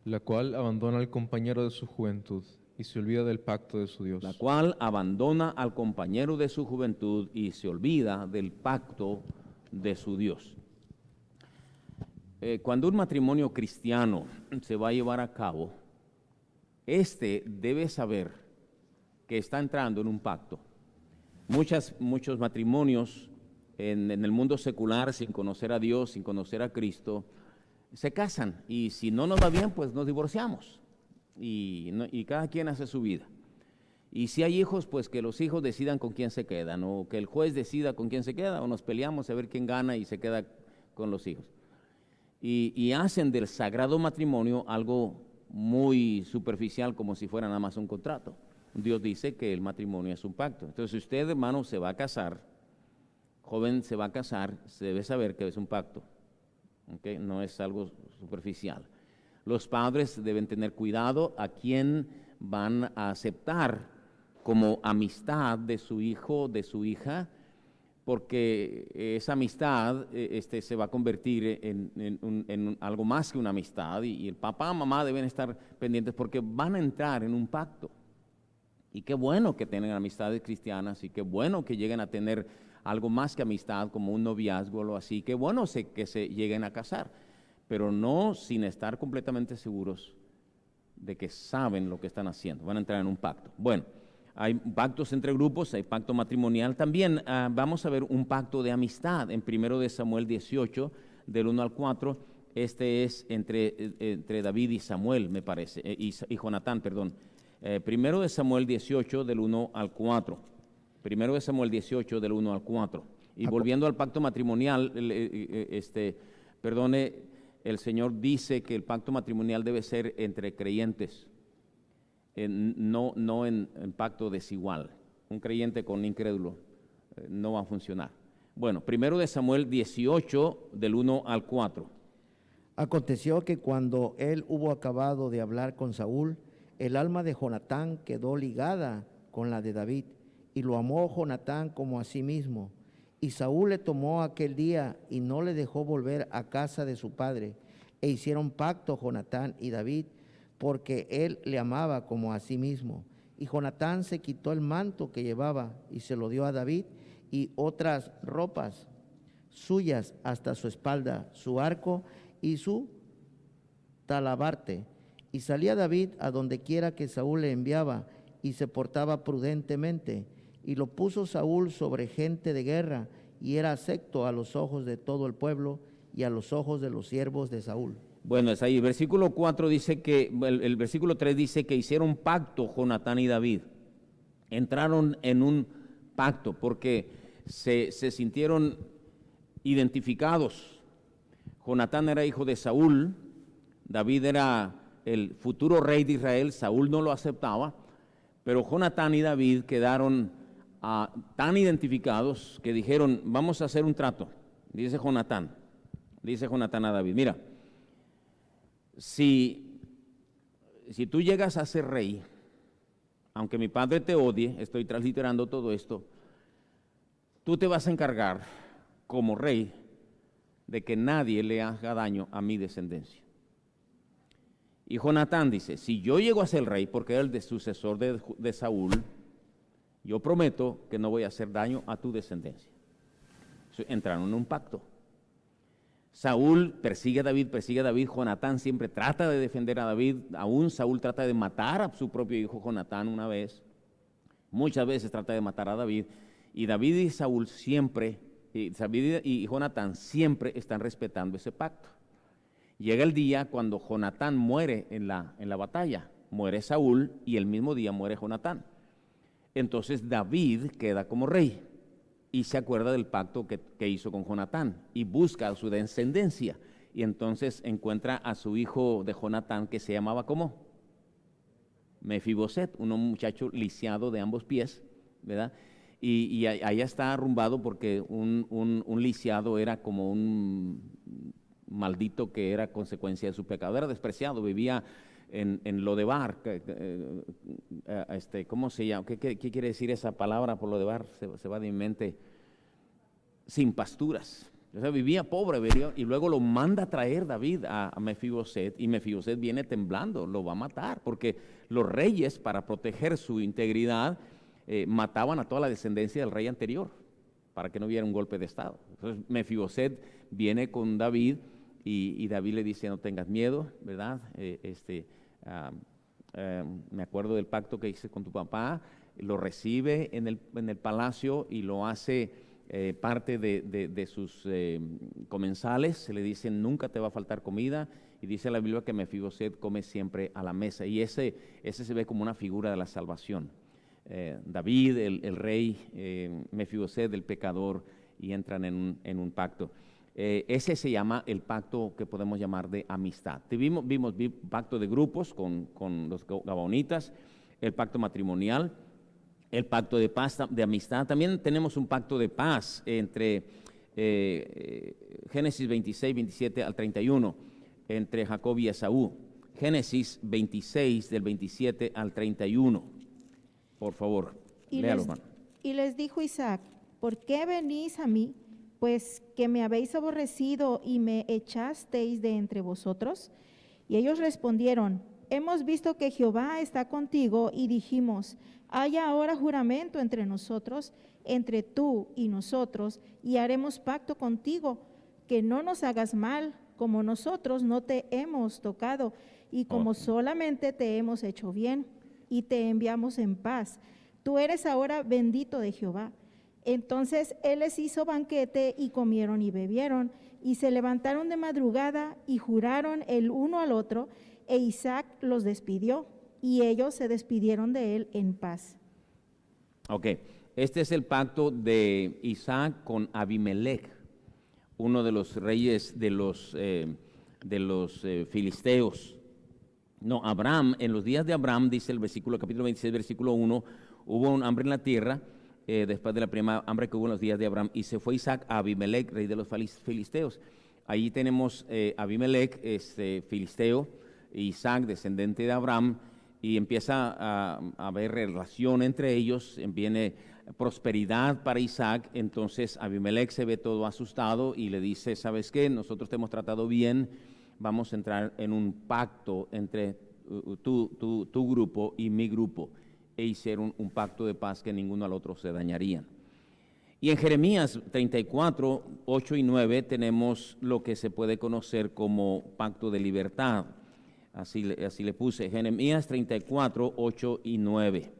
La cual abandona al compañero de su juventud y se olvida del pacto de su Dios. La cual abandona al compañero de su juventud y se olvida del pacto de su Dios. Cuando un matrimonio cristiano se va a llevar a cabo, debe saber que está entrando en un pacto. Muchos matrimonios en el mundo secular, sin conocer a Dios, sin conocer a Cristo, se casan y si no nos va bien, pues nos divorciamos y cada quien hace su vida. Y si hay hijos, pues que los hijos decidan con quién se quedan, o que el juez decida con quién se queda, o nos peleamos a ver quién gana y se queda con los hijos. Y hacen del sagrado matrimonio algo muy superficial, como si fuera nada más un contrato. Dios dice que el matrimonio es un pacto. Entonces, si usted, hermano, se va a casar, joven se va a casar, se debe saber que es un pacto, ¿okay? No es algo superficial. Los padres deben tener cuidado a quién van a aceptar como amistad de su hijo, de su hija, porque esa amistad se va a convertir en algo más que una amistad y el papá, mamá deben estar pendientes porque van a entrar en un pacto. Y qué bueno que tengan amistades cristianas y qué bueno que lleguen a tener algo más que amistad como un noviazgo o algo así, qué bueno que se lleguen a casar, pero no sin estar completamente seguros de que saben lo que están haciendo, van a entrar en un pacto. Bueno, hay pactos entre grupos, hay pacto matrimonial. También vamos a ver un pacto de amistad en 1 de Samuel 18, del 1 al 4. Este es entre David y Samuel, me parece, y Jonatán, perdón. 1 de Samuel 18, del 1 al 4. 1 de Samuel 18, del 1 al 4. Y volviendo al pacto matrimonial, el Señor dice que el pacto matrimonial debe ser entre creyentes. No en pacto desigual. Un creyente con un incrédulo no va a funcionar. Bueno, 1 de Samuel 18, del 1 al 4. Aconteció que cuando él hubo acabado de hablar con Saúl, el alma de Jonatán quedó ligada con la de David, y lo amó Jonatán como a sí mismo. Y Saúl le tomó aquel día y no le dejó volver a casa de su padre. E hicieron pacto Jonatán y David, porque él le amaba como a sí mismo. Y Jonatán se quitó el manto que llevaba y se lo dio a David, y otras ropas suyas hasta su espalda, su arco y su talabarte. Y salía David a donde quiera que Saúl le enviaba, y se portaba prudentemente. Y lo puso Saúl sobre gente de guerra, y era acepto a los ojos de todo el pueblo y a los ojos de los siervos de Saúl. Bueno, es ahí. El versículo 4 dice que, el versículo 3 dice que hicieron pacto Jonatán y David. Entraron en un pacto porque se sintieron identificados. Jonatán era hijo de Saúl, David era el futuro rey de Israel, Saúl no lo aceptaba, pero Jonatán y David quedaron tan identificados que dijeron, vamos a hacer un trato. Dice Jonatán a David, mira, si tú llegas a ser rey, aunque mi padre te odie, estoy transliterando todo esto, tú te vas a encargar como rey de que nadie le haga daño a mi descendencia. Y Jonatán dice, si yo llego a ser rey, porque era el sucesor de Saúl, yo prometo que no voy a hacer daño a tu descendencia. Entraron en un pacto. Saúl persigue a David, Jonatán siempre trata de defender a David, aún Saúl trata de matar a su propio hijo Jonatán una vez, muchas veces trata de matar a David, y David y Saúl siempre, David y Jonatán siempre están respetando ese pacto. Llega el día cuando Jonatán muere en la batalla, muere Saúl y el mismo día muere Jonatán. Entonces David queda como rey y se acuerda del pacto que hizo con Jonatán y busca a su descendencia. Y entonces encuentra a su hijo de Jonatán que se llamaba ¿cómo? Mefiboset, un muchacho lisiado de ambos pies, ¿verdad? Y allá está arrumbado porque un lisiado era como un maldito que era consecuencia de su pecado, era despreciado, vivía en Lodebar. ¿Cómo se llama? ¿Qué quiere decir esa palabra por Lodebar? Se va de mi mente. Sin pasturas. O sea, vivía pobre, y luego lo manda a traer David a Mefiboset, y Mefiboset viene temblando, lo va a matar, porque los reyes, para proteger su integridad, mataban a toda la descendencia del rey anterior, para que no hubiera un golpe de estado. Entonces Mefiboset viene con David, y David le dice, no tengas miedo, ¿verdad? Me acuerdo del pacto que hice con tu papá, lo recibe en el palacio y lo hace parte de sus comensales. Se le dicen, nunca te va a faltar comida, y dice la Biblia que Mefiboset come siempre a la mesa, y ese se ve como una figura de la salvación. David, el rey, Mefiboset, el pecador, y entran en un pacto. Ese se llama el pacto que podemos llamar de amistad. Vimos pacto de grupos con los gabaonitas, el pacto matrimonial, el pacto de paz, de amistad. También tenemos un pacto de paz entre Génesis 26, 27 al 31, entre Jacob y Esaú. Génesis 26, del 27 al 31. Por favor, léalo, hermano. Y les dijo Isaac, ¿por qué venís a mí? Pues que me habéis aborrecido y me echasteis de entre vosotros. Y ellos respondieron, hemos visto que Jehová está contigo, y dijimos, haya ahora juramento entre nosotros, entre tú y nosotros, y haremos pacto contigo, que no nos hagas mal, como nosotros no te hemos tocado, y como solamente te hemos hecho bien, y te enviamos en paz. Tú eres ahora bendito de Jehová. Entonces él les hizo banquete, y comieron y bebieron, y se levantaron de madrugada, y juraron el uno al otro, e Isaac los despidió, y ellos se despidieron de él en paz. Ok, este es el pacto de Isaac con Abimelech, uno de los reyes de los filisteos. No, Abraham, en los días de Abraham, dice el capítulo 26, versículo 1, hubo un hambre en la tierra, después de la primera hambre que hubo en los días de Abraham, y se fue Isaac a Abimelech, rey de los filisteos. Allí tenemos Abimelech, filisteo, Isaac, descendente de Abraham, y empieza a haber relación entre ellos, viene prosperidad para Isaac. Entonces Abimelech se ve todo asustado y le dice, ¿sabes qué? Nosotros te hemos tratado bien, vamos a entrar en un pacto entre tu grupo y mi grupo, e hicieron un pacto de paz que ninguno al otro se dañarían. Y en Jeremías 34, 8 y 9 tenemos lo que se puede conocer como pacto de libertad. Así le puse, Jeremías 34, 8 y 9.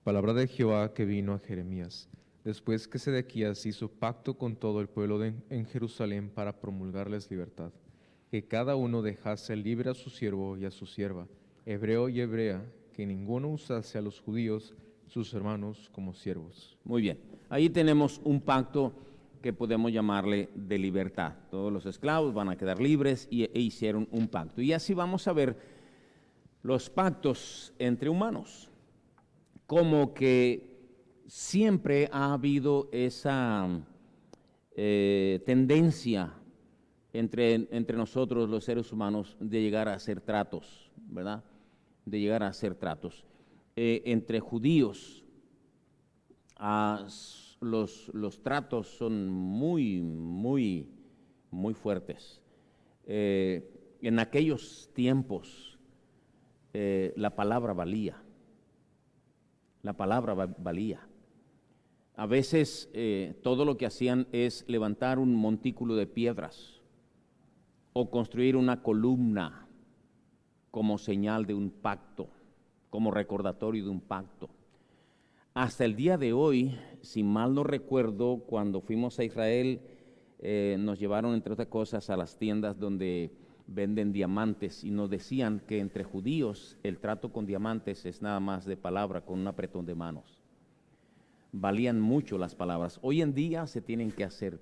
Palabra de Jehová que vino a Jeremías, después que Sedequías hizo pacto con todo el pueblo en Jerusalén para promulgarles libertad, que cada uno dejase libre a su siervo y a su sierva, hebreo y hebrea, que ninguno usase a los judíos, sus hermanos, como siervos. Muy bien, ahí tenemos un pacto que podemos llamarle de libertad. Todos los esclavos van a quedar libres e hicieron un pacto. Y así vamos a ver los pactos entre humanos. Como que siempre ha habido esa tendencia entre nosotros los seres humanos de llegar a hacer tratos, ¿verdad? De llegar a hacer tratos. Entre judíos, los tratos son muy, muy, muy fuertes. En aquellos tiempos la palabra valía. La palabra valía. A veces todo lo que hacían es levantar un montículo de piedras o construir una columna como señal de un pacto, como recordatorio de un pacto. Hasta el día de hoy, si mal no recuerdo, cuando fuimos a Israel, nos llevaron, entre otras cosas, a las tiendas donde venden diamantes, y nos decían que entre judíos el trato con diamantes es nada más de palabra, con un apretón de manos. Valían mucho las palabras. Hoy en día se tienen que hacer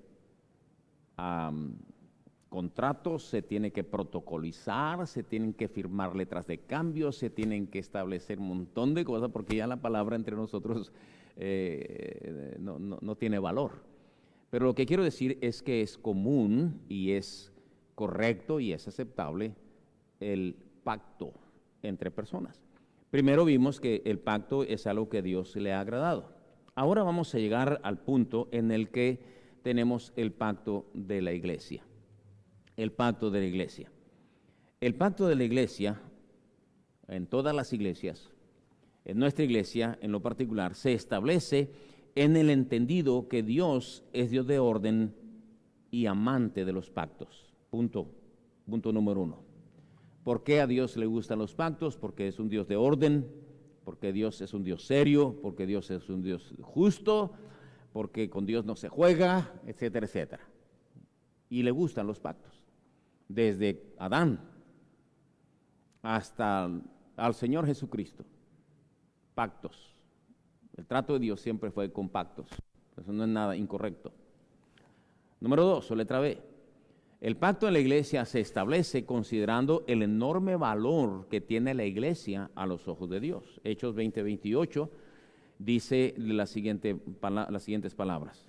contratos, se tiene que protocolizar, se tienen que firmar letras de cambio, se tienen que establecer un montón de cosas, porque ya la palabra entre nosotros no tiene valor. Pero lo que quiero decir es que es común y es correcto y es aceptable el pacto entre personas. Primero vimos que el pacto es algo que a Dios le ha agradado. Ahora vamos a llegar al punto en el que tenemos el pacto de la iglesia. El pacto de la iglesia. El pacto de la iglesia, en todas las iglesias, en nuestra iglesia en lo particular, se establece en el entendido que Dios es Dios de orden y amante de los pactos. Punto número 1. ¿Por qué a Dios le gustan los pactos? Porque es un Dios de orden porque Dios es un Dios serio, porque Dios es un Dios justo, porque con Dios no se juega, etcétera, etcétera. Y le gustan los pactos, desde Adán hasta al Señor Jesucristo. Pactos. El trato de Dios siempre fue con pactos. Eso no es nada incorrecto. Número 2, o letra B. El pacto en la iglesia se establece considerando el enorme valor que tiene la iglesia a los ojos de Dios. Hechos 20:28 dice las siguientes palabras.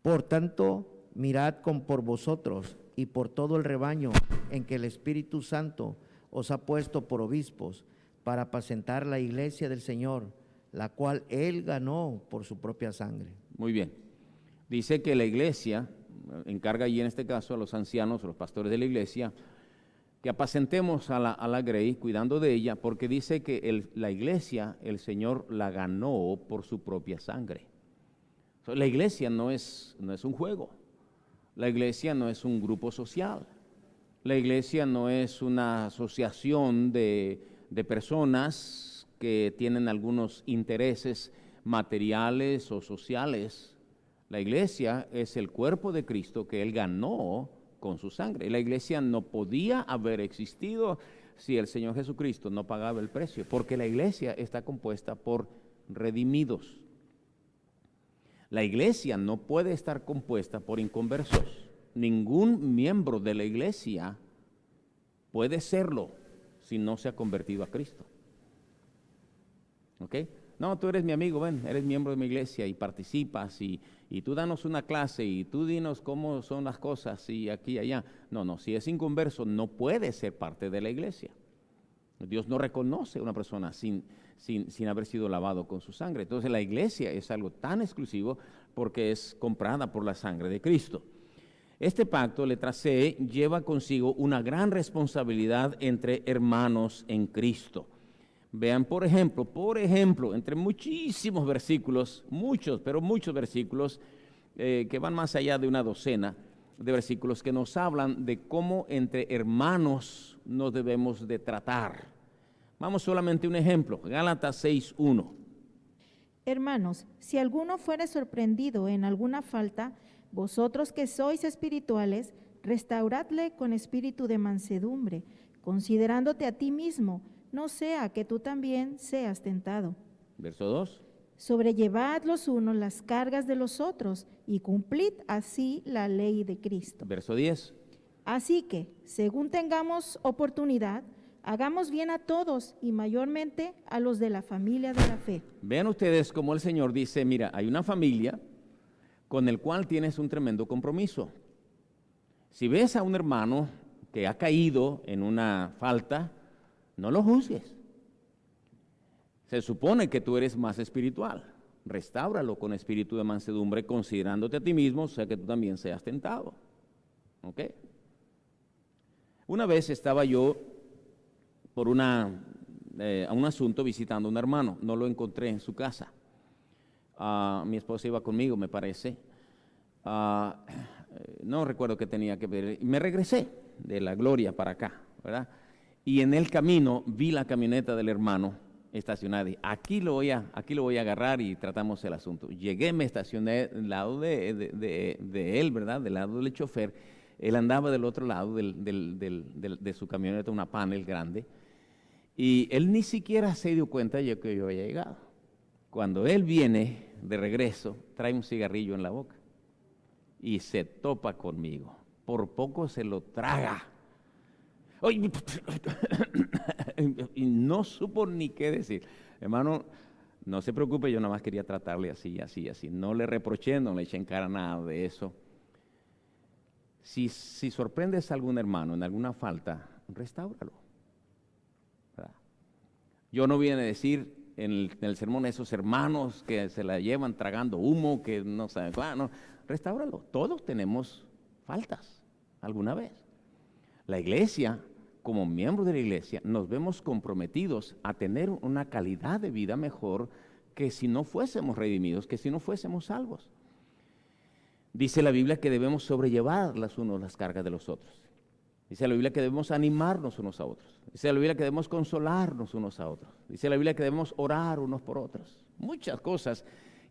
Por tanto, mirad por vosotros y por todo el rebaño en que el Espíritu Santo os ha puesto por obispos, para apacentar la iglesia del Señor, la cual Él ganó por su propia sangre. Muy bien. Dice que la iglesia, encarga allí en este caso a los ancianos, a los pastores de la iglesia, que apacentemos a la grey, cuidando de ella, porque dice que la iglesia, el Señor la ganó por su propia sangre. Entonces, la iglesia no es un juego, la iglesia no es un grupo social, la iglesia no es una asociación de personas que tienen algunos intereses materiales o sociales. La iglesia es el cuerpo de Cristo que Él ganó con su sangre. La iglesia no podía haber existido si el Señor Jesucristo no pagaba el precio, porque la iglesia está compuesta por redimidos. La iglesia no puede estar compuesta por inconversos. Ningún miembro de la iglesia puede serlo si no se ha convertido a Cristo. ¿Ok? No, tú eres mi amigo, ven, eres miembro de mi iglesia y participas y tú danos una clase y tú dinos cómo son las cosas y aquí y allá. No, si es inconverso no puede ser parte de la iglesia. Dios no reconoce a una persona sin haber sido lavado con su sangre. Entonces la iglesia es algo tan exclusivo porque es comprada por la sangre de Cristo. Este pacto, letra C, lleva consigo una gran responsabilidad entre hermanos en Cristo. Vean, por ejemplo, entre muchísimos versículos, muchos versículos que van más allá de una docena de versículos que nos hablan de cómo entre hermanos nos debemos de tratar. Vamos solamente a un ejemplo, Gálatas 6:1. Hermanos, si alguno fuere sorprendido en alguna falta, vosotros que sois espirituales, restauradle con espíritu de mansedumbre, considerándote a ti mismo, no sea que tú también seas tentado. Verso 2. Sobrellevad los unos las cargas de los otros y cumplid así la ley de Cristo. Verso 10. Así que, según tengamos oportunidad, hagamos bien a todos y mayormente a los de la familia de la fe. Vean ustedes cómo el Señor dice, mira, hay una familia con el cual tienes un tremendo compromiso. Si ves a un hermano que ha caído en una falta, no lo juzgues. Se supone que tú eres más espiritual. Restáuralo con espíritu de mansedumbre, considerándote a ti mismo, o sea que tú también seas tentado. ¿Ok? Una vez estaba yo por un asunto visitando a un hermano. No lo encontré en su casa. Mi esposa iba conmigo, me parece. No recuerdo qué tenía que ver. Me regresé de La Gloria para acá, ¿verdad? Y en el camino vi la camioneta del hermano estacionada. Aquí lo voy a agarrar y tratamos el asunto. Llegué, me estacioné del lado de él, ¿verdad? Del lado del chofer. Él andaba del otro lado de su camioneta, una panel grande. Y él ni siquiera se dio cuenta de que yo había llegado. Cuando él viene de regreso, trae un cigarrillo en la boca y se topa conmigo. Por poco se lo traga. Y no supo ni qué decir. Hermano, no se preocupe, yo nada más quería tratarle así. No le reproché, no le eché en cara nada de eso. Si sorprendes a algún hermano en alguna falta, restáuralo. ¿Verdad? Yo no vine a decir en el sermón a esos hermanos que se la llevan tragando humo, que no saben, no, restáuralo. Todos tenemos faltas alguna vez. La iglesia, como miembros de la iglesia, nos vemos comprometidos a tener una calidad de vida mejor que si no fuésemos redimidos, que si no fuésemos salvos. Dice la Biblia que debemos sobrellevar las unos las cargas de los otros. Dice la Biblia que debemos animarnos unos a otros. Dice la Biblia que debemos consolarnos unos a otros. Dice la Biblia que debemos orar unos por otros. Muchas cosas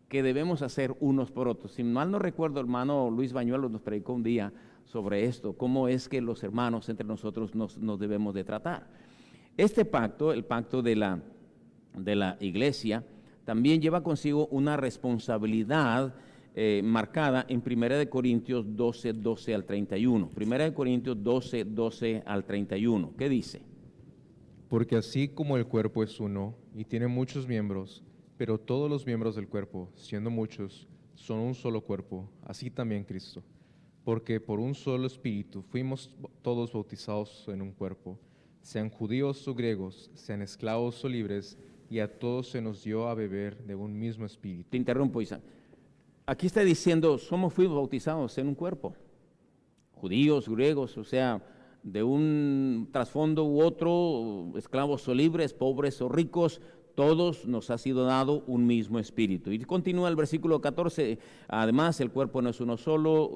que debemos hacer unos por otros. Si mal no recuerdo, hermano Luis Bañuelos nos predicó un día sobre esto, cómo es que los hermanos entre nosotros nos debemos de tratar. Este pacto, el pacto de la iglesia, también lleva consigo una responsabilidad marcada en 1 Corintios 12, 12 al 31. 1 Corintios 12, 12 al 31. ¿Qué dice? Porque así como el cuerpo es uno y tiene muchos miembros, pero todos los miembros del cuerpo, siendo muchos, son un solo cuerpo, así también Cristo. Porque por un solo espíritu fuimos todos bautizados en un cuerpo, sean judíos o griegos, sean esclavos o libres, y a todos se nos dio a beber de un mismo espíritu. Te interrumpo, Isa. Aquí está diciendo, fuimos bautizados en un cuerpo. Judíos, griegos, o sea, de un trasfondo u otro, esclavos o libres, pobres o ricos, todos nos ha sido dado un mismo espíritu. Y continúa el versículo 14, además el cuerpo no es uno solo,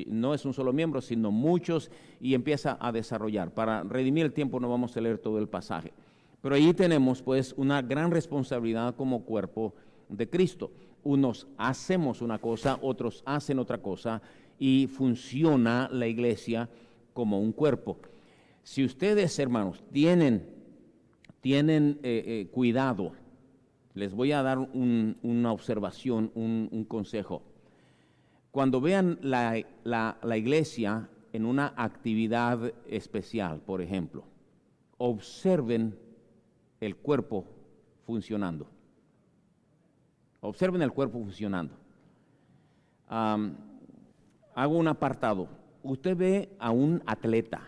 no es un solo miembro, sino muchos, y empieza a desarrollar. Para redimir el tiempo no vamos a leer todo el pasaje. Pero ahí tenemos pues una gran responsabilidad como cuerpo de Cristo. Unos hacemos una cosa, otros hacen otra cosa, y funciona la iglesia como un cuerpo. Si ustedes, hermanos, tienen cuidado, les voy a dar una observación, un consejo. Cuando vean la iglesia en una actividad especial, por ejemplo, observen el cuerpo funcionando. Observen el cuerpo funcionando. Hago un apartado. Usted ve a un atleta,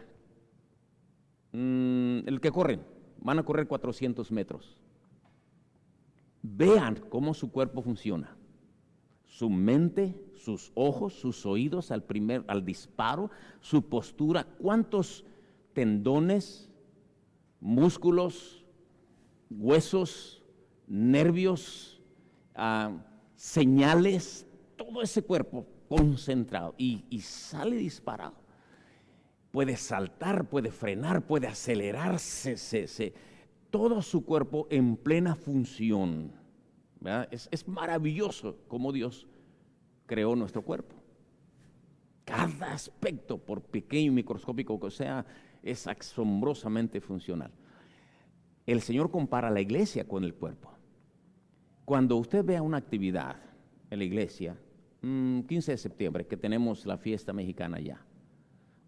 el que corren, van a correr 400 metros. Vean cómo su cuerpo funciona. Su mente, sus ojos, sus oídos al disparo, su postura, cuántos tendones, músculos, huesos, nervios, señales, todo ese cuerpo concentrado y sale disparado. Puede saltar, puede frenar, puede acelerarse, todo su cuerpo en plena función. ¿Verdad? Es maravilloso cómo Dios creó nuestro cuerpo. Cada aspecto, por pequeño y microscópico que sea, es asombrosamente funcional. El Señor compara la iglesia con el cuerpo. Cuando usted vea una actividad en la iglesia, 15 de septiembre, que tenemos la fiesta mexicana ya,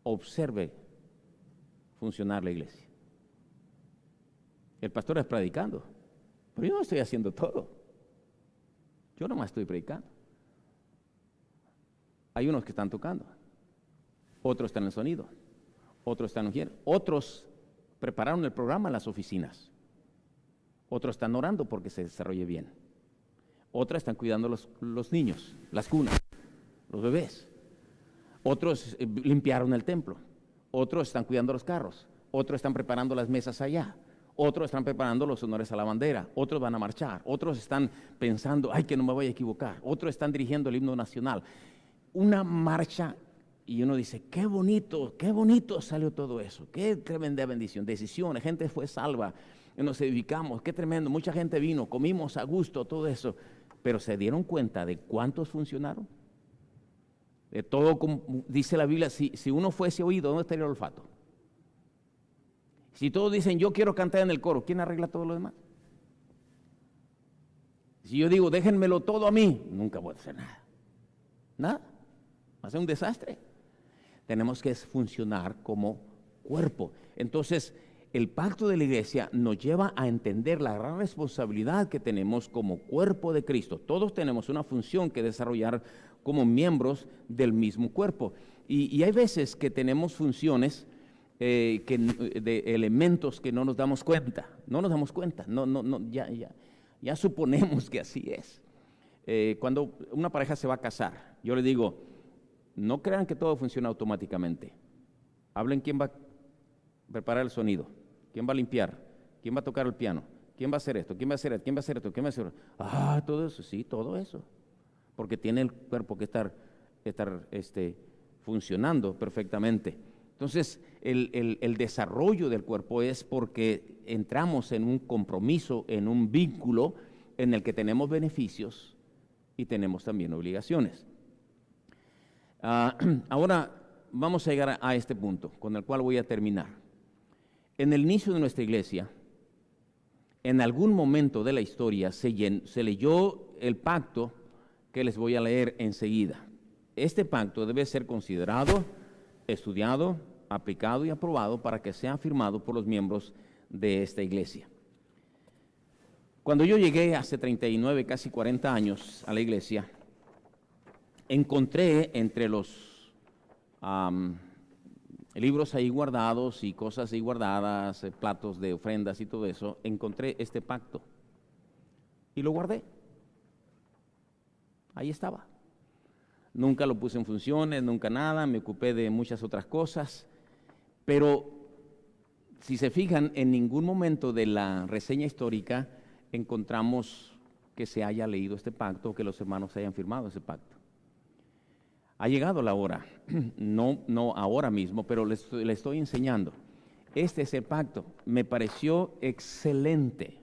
observe funcionar la iglesia. El pastor es predicando, pero yo no estoy haciendo todo. Yo nomás estoy predicando. Hay unos que están tocando, otros están en el sonido, otros están ungiendo, otros prepararon el programa en las oficinas, otros están orando porque se desarrolle bien. Otras están cuidando los niños, las cunas, los bebés. Otros limpiaron el templo. Otros están cuidando los carros. Otros están preparando las mesas allá. Otros están preparando los honores a la bandera. Otros van a marchar. Otros están pensando, ay, que no me voy a equivocar. Otros están dirigiendo el himno nacional. Una marcha y uno dice, qué bonito salió todo eso. Qué tremenda bendición. Decisiones, gente fue salva. Nos edificamos, qué tremendo. Mucha gente vino, comimos a gusto, todo eso. Pero ¿se dieron cuenta de cuántos funcionaron? De todo, como dice la Biblia, si uno fuese oído, ¿dónde estaría el olfato? Si todos dicen, yo quiero cantar en el coro, ¿quién arregla todo lo demás? Si yo digo, déjenmelo todo a mí, nunca voy a hacer nada. Nada. Va a ser un desastre. Tenemos que funcionar como cuerpo. Entonces, el pacto de la iglesia nos lleva a entender la gran responsabilidad que tenemos como cuerpo de Cristo. Todos tenemos una función que desarrollar como miembros del mismo cuerpo. Y hay veces que tenemos funciones de elementos que no nos damos cuenta. No nos damos cuenta. Ya suponemos que así es. Cuando una pareja se va a casar, yo le digo, no crean que todo funciona automáticamente. Hablen quién va a preparar el sonido, quién va a limpiar, quién va a tocar el piano, quién va a hacer esto, quién va a hacer esto, quién va a hacer esto, quién va a hacer esto. Todo eso, sí, todo eso. Porque tiene el cuerpo que estar funcionando perfectamente. Entonces, el desarrollo del cuerpo es porque entramos en un compromiso, en un vínculo en el que tenemos beneficios y tenemos también obligaciones. Ahora vamos a llegar a este punto, con el cual voy a terminar. En el inicio de nuestra iglesia, en algún momento de la historia se leyó el pacto que les voy a leer enseguida. Este pacto debe ser considerado, estudiado, aplicado y aprobado para que sea firmado por los miembros de esta iglesia. Cuando yo llegué hace 39, casi 40 años a la iglesia, encontré entre los libros ahí guardados y cosas ahí guardadas, platos de ofrendas y todo eso, encontré este pacto y lo guardé. Ahí estaba. Nunca lo puse en funciones, nunca nada, me ocupé de muchas otras cosas, pero si se fijan, en ningún momento de la reseña histórica encontramos que se haya leído este pacto o que los hermanos hayan firmado ese pacto. Ha llegado la hora, no ahora mismo, pero le estoy enseñando. Este es el pacto, me pareció excelente,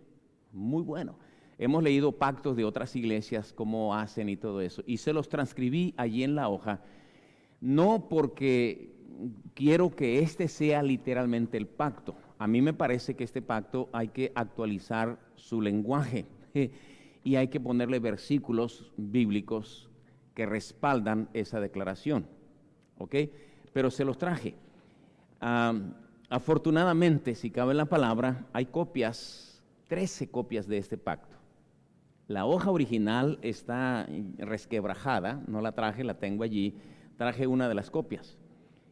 muy bueno. Hemos leído pactos de otras iglesias, cómo hacen y todo eso, y se los transcribí allí en la hoja, no porque quiero que este sea literalmente el pacto. A mí me parece que este pacto hay que actualizar su lenguaje y hay que ponerle versículos bíblicos que respaldan esa declaración, ¿ok? Pero se los traje. Afortunadamente, si cabe la palabra, hay copias, 13 copias de este pacto. La hoja original está resquebrajada, no la traje, la tengo allí, traje una de las copias.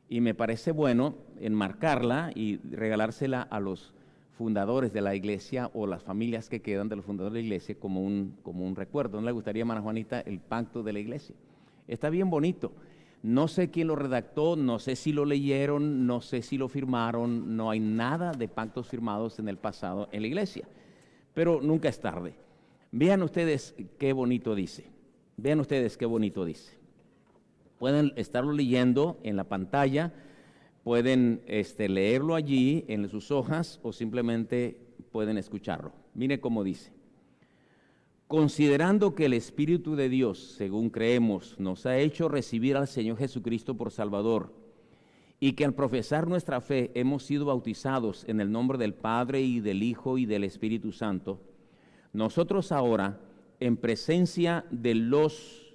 Y me parece bueno enmarcarla y regalársela a los fundadores de la iglesia o las familias que quedan de los fundadores de la iglesia como un recuerdo. ¿No le gustaría, hermana Juanita, el pacto de la iglesia? Está bien bonito. No sé quién lo redactó, no sé si lo leyeron, no sé si lo firmaron, no hay nada de pactos firmados en el pasado en la iglesia, pero nunca es tarde. Vean ustedes qué bonito dice. Vean ustedes qué bonito dice. Pueden estarlo leyendo en la pantalla, pueden leerlo allí en sus hojas o simplemente pueden escucharlo. Mire cómo dice. Considerando que el Espíritu de Dios, según creemos, nos ha hecho recibir al Señor Jesucristo por Salvador, y que al profesar nuestra fe hemos sido bautizados en el nombre del Padre y del Hijo y del Espíritu Santo, nosotros ahora, en presencia de los,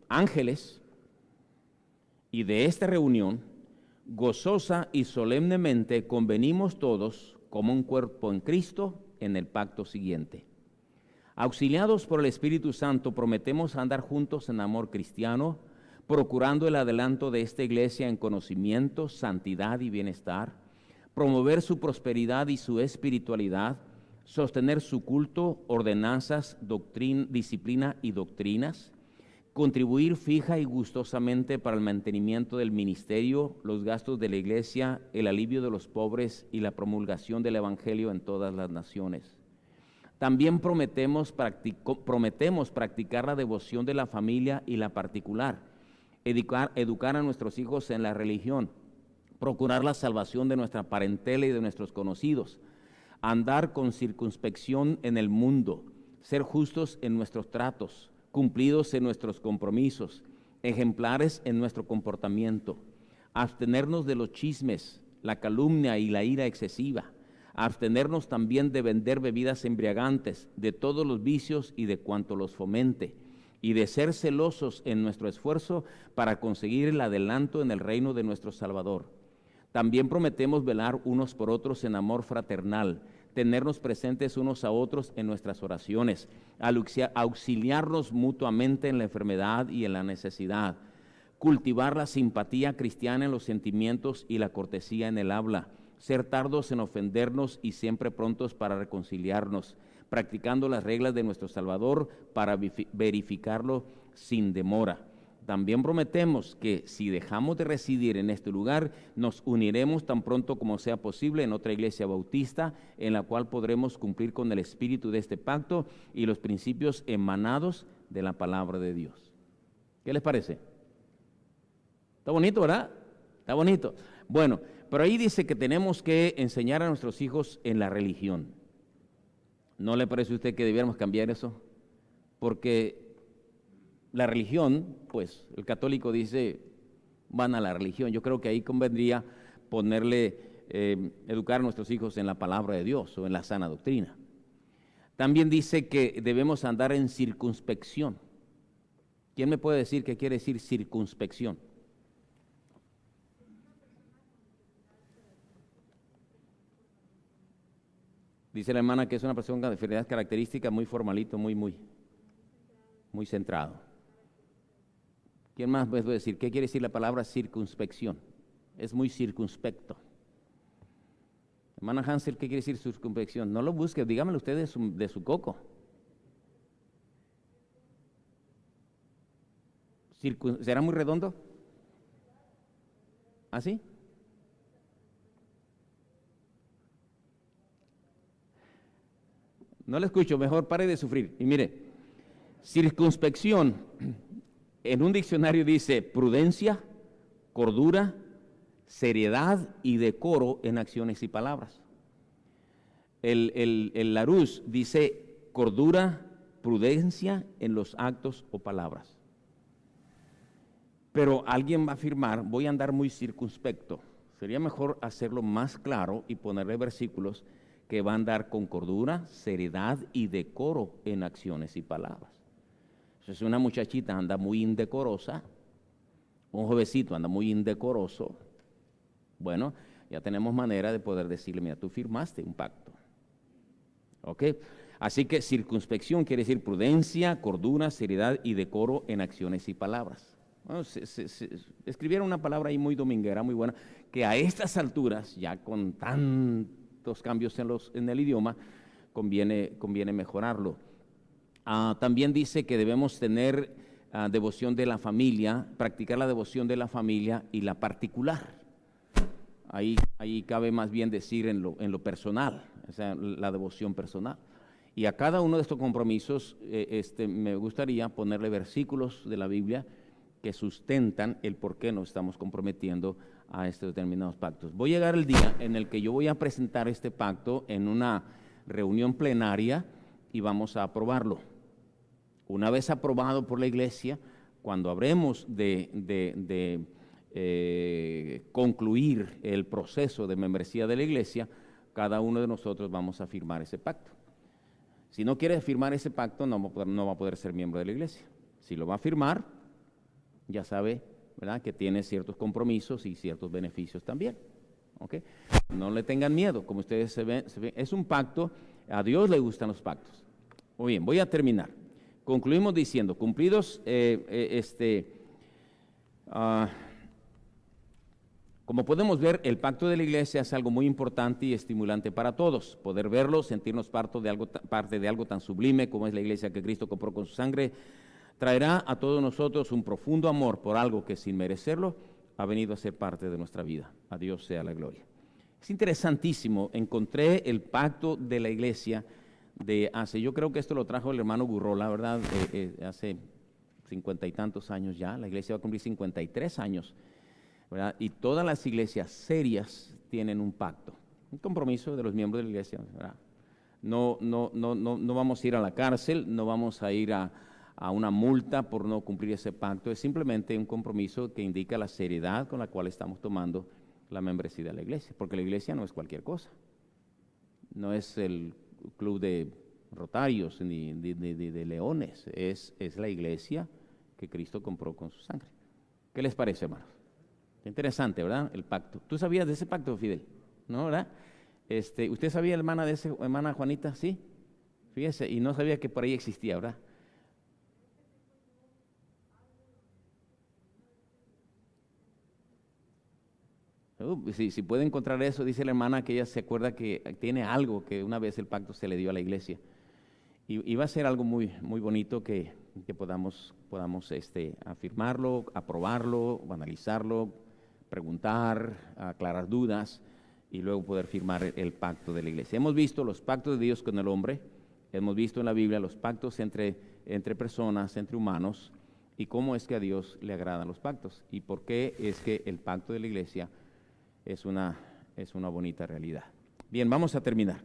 ángeles, y de esta reunión, gozosa y solemnemente convenimos todos como un cuerpo en Cristo en el pacto siguiente. Auxiliados por el Espíritu Santo, prometemos andar juntos en amor cristiano, procurando el adelanto de esta iglesia en conocimiento, santidad y bienestar, promover su prosperidad y su espiritualidad, sostener su culto, ordenanzas, disciplina y doctrinas, contribuir fija y gustosamente para el mantenimiento del ministerio, los gastos de la iglesia, el alivio de los pobres y la promulgación del evangelio en todas las naciones. También prometemos practicar la devoción de la familia y la particular, educar a nuestros hijos en la religión, procurar la salvación de nuestra parentela y de nuestros conocidos, andar con circunspección en el mundo, ser justos en nuestros tratos, cumplidos en nuestros compromisos, ejemplares en nuestro comportamiento, abstenernos de los chismes, la calumnia y la ira excesiva, abstenernos también de vender bebidas embriagantes, de todos los vicios y de cuanto los fomente, y de ser celosos en nuestro esfuerzo para conseguir el adelanto en el reino de nuestro Salvador. También prometemos velar unos por otros en amor fraternal, tenernos presentes unos a otros en nuestras oraciones, auxiliarnos mutuamente en la enfermedad y en la necesidad, cultivar la simpatía cristiana en los sentimientos y la cortesía en el habla, ser tardos en ofendernos y siempre prontos para reconciliarnos, practicando las reglas de nuestro Salvador para verificarlo sin demora. También prometemos que si dejamos de residir en este lugar, nos uniremos tan pronto como sea posible en otra iglesia bautista, en la cual podremos cumplir con el espíritu de este pacto y los principios emanados de la palabra de Dios. ¿Qué les parece? Está bonito, ¿verdad? Está bonito. Bueno, pero ahí dice que tenemos que enseñar a nuestros hijos en la religión. ¿No le parece a usted que debiéramos cambiar eso? Porque la religión, pues el católico dice, van a la religión. Yo creo que ahí convendría educar a nuestros hijos en la palabra de Dios o en la sana doctrina. También dice que debemos andar en circunspección. ¿Quién me puede decir qué quiere decir circunspección? Dice la hermana que es una persona con deformidad característica, muy formalito, muy centrado. ¿Quién más puede decir qué quiere decir la palabra circunspección? Es muy circunspecto. Hermana Hansel, ¿qué quiere decir circunspección? No lo busque, dígamelo usted de su coco. ¿Será muy redondo? ¿Así? No le escucho, mejor pare de sufrir. Y mire, circunspección, en un diccionario dice prudencia, cordura, seriedad y decoro en acciones y palabras. El Larousse dice cordura, prudencia en los actos o palabras. Pero alguien va a afirmar, voy a andar muy circunspecto. Sería mejor hacerlo más claro y ponerle versículos que va a andar con cordura, seriedad y decoro en acciones y palabras. Si una muchachita anda muy indecorosa, un jovencito anda muy indecoroso, bueno, ya tenemos manera de poder decirle, mira, tú firmaste un pacto. ¿Ok? Así que circunspección quiere decir prudencia, cordura, seriedad y decoro en acciones y palabras. Bueno, escribieron una palabra ahí muy dominguera, muy buena, que a estas alturas, ya con tantos cambios en el idioma, conviene mejorarlo. También dice que debemos tener devoción de la familia, practicar la devoción de la familia y la particular. Ahí cabe más bien decir en lo personal, o sea, la devoción personal. Y a cada uno de estos compromisos me gustaría ponerle versículos de la Biblia que sustentan el por qué nos estamos comprometiendo a estos determinados pactos. Voy a llegar el día en el que yo voy a presentar este pacto en una reunión plenaria y vamos a aprobarlo. Una vez aprobado por la iglesia, cuando habremos de concluir el proceso de membresía de la iglesia, cada uno de nosotros vamos a firmar ese pacto. Si no quiere firmar ese pacto, no va a poder ser miembro de la iglesia. Si lo va a firmar, ya sabe, ¿verdad?, que tiene ciertos compromisos y ciertos beneficios también. ¿Okay? No le tengan miedo, como ustedes se ven, es un pacto, a Dios le gustan los pactos. Muy bien, voy a terminar. Concluimos diciendo, cumplidos, como podemos ver, el pacto de la iglesia es algo muy importante y estimulante para todos. Poder verlo, sentirnos parte de algo tan sublime como es la iglesia que Cristo compró con su sangre, traerá a todos nosotros un profundo amor por algo que sin merecerlo ha venido a ser parte de nuestra vida. A Dios sea la gloria. Es interesantísimo, encontré el pacto de la iglesia yo creo que esto lo trajo el hermano Gurrola, ¿verdad? Hace 50 y tantos años ya, la iglesia va a cumplir 53 años, ¿verdad? Y todas las iglesias serias tienen un pacto, un compromiso de los miembros de la iglesia, ¿verdad? No vamos a ir a la cárcel, no vamos a ir a una multa por no cumplir ese pacto, es simplemente un compromiso que indica la seriedad con la cual estamos tomando la membresía de la iglesia, porque la iglesia no es cualquier cosa, no es el club de rotarios ni de leones, es la iglesia que Cristo compró con su sangre. ¿Qué les parece, hermanos? Interesante, ¿verdad? El pacto. ¿Tú sabías de ese pacto, Fidel? ¿No, verdad? ¿Usted sabía, hermana Juanita? Sí, fíjese, y no sabía que por ahí existía, ¿verdad? Si puede encontrar eso, dice la hermana que ella se acuerda que tiene algo que una vez el pacto se le dio a la iglesia. Y va a ser algo muy, muy bonito que podamos afirmarlo, aprobarlo, analizarlo, preguntar, aclarar dudas y luego poder firmar el pacto de la iglesia. Hemos visto los pactos de Dios con el hombre, hemos visto en la Biblia los pactos entre personas, entre humanos, y cómo es que a Dios le agradan los pactos y por qué es que el pacto de la iglesia es una bonita realidad. Bien, vamos a terminar.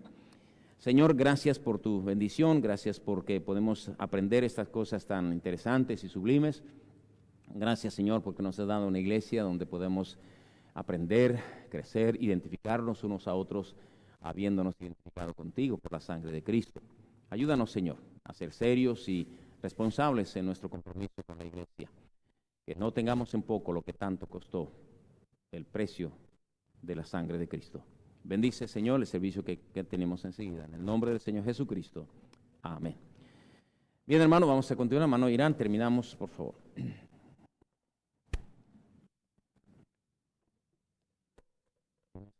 Señor, gracias por tu bendición, gracias porque podemos aprender estas cosas tan interesantes y sublimes. Gracias, Señor, porque nos has dado una iglesia donde podemos aprender, crecer, identificarnos unos a otros, habiéndonos identificado contigo por la sangre de Cristo. Ayúdanos, Señor, a ser serios y responsables en nuestro compromiso con la iglesia. Que no tengamos en poco lo que tanto costó el precio de la sangre de Cristo. Bendice, Señor, el servicio que tenemos enseguida. En el nombre del Señor Jesucristo. Amén. Bien, hermano, vamos a continuar. Hermano Irán, terminamos, por favor.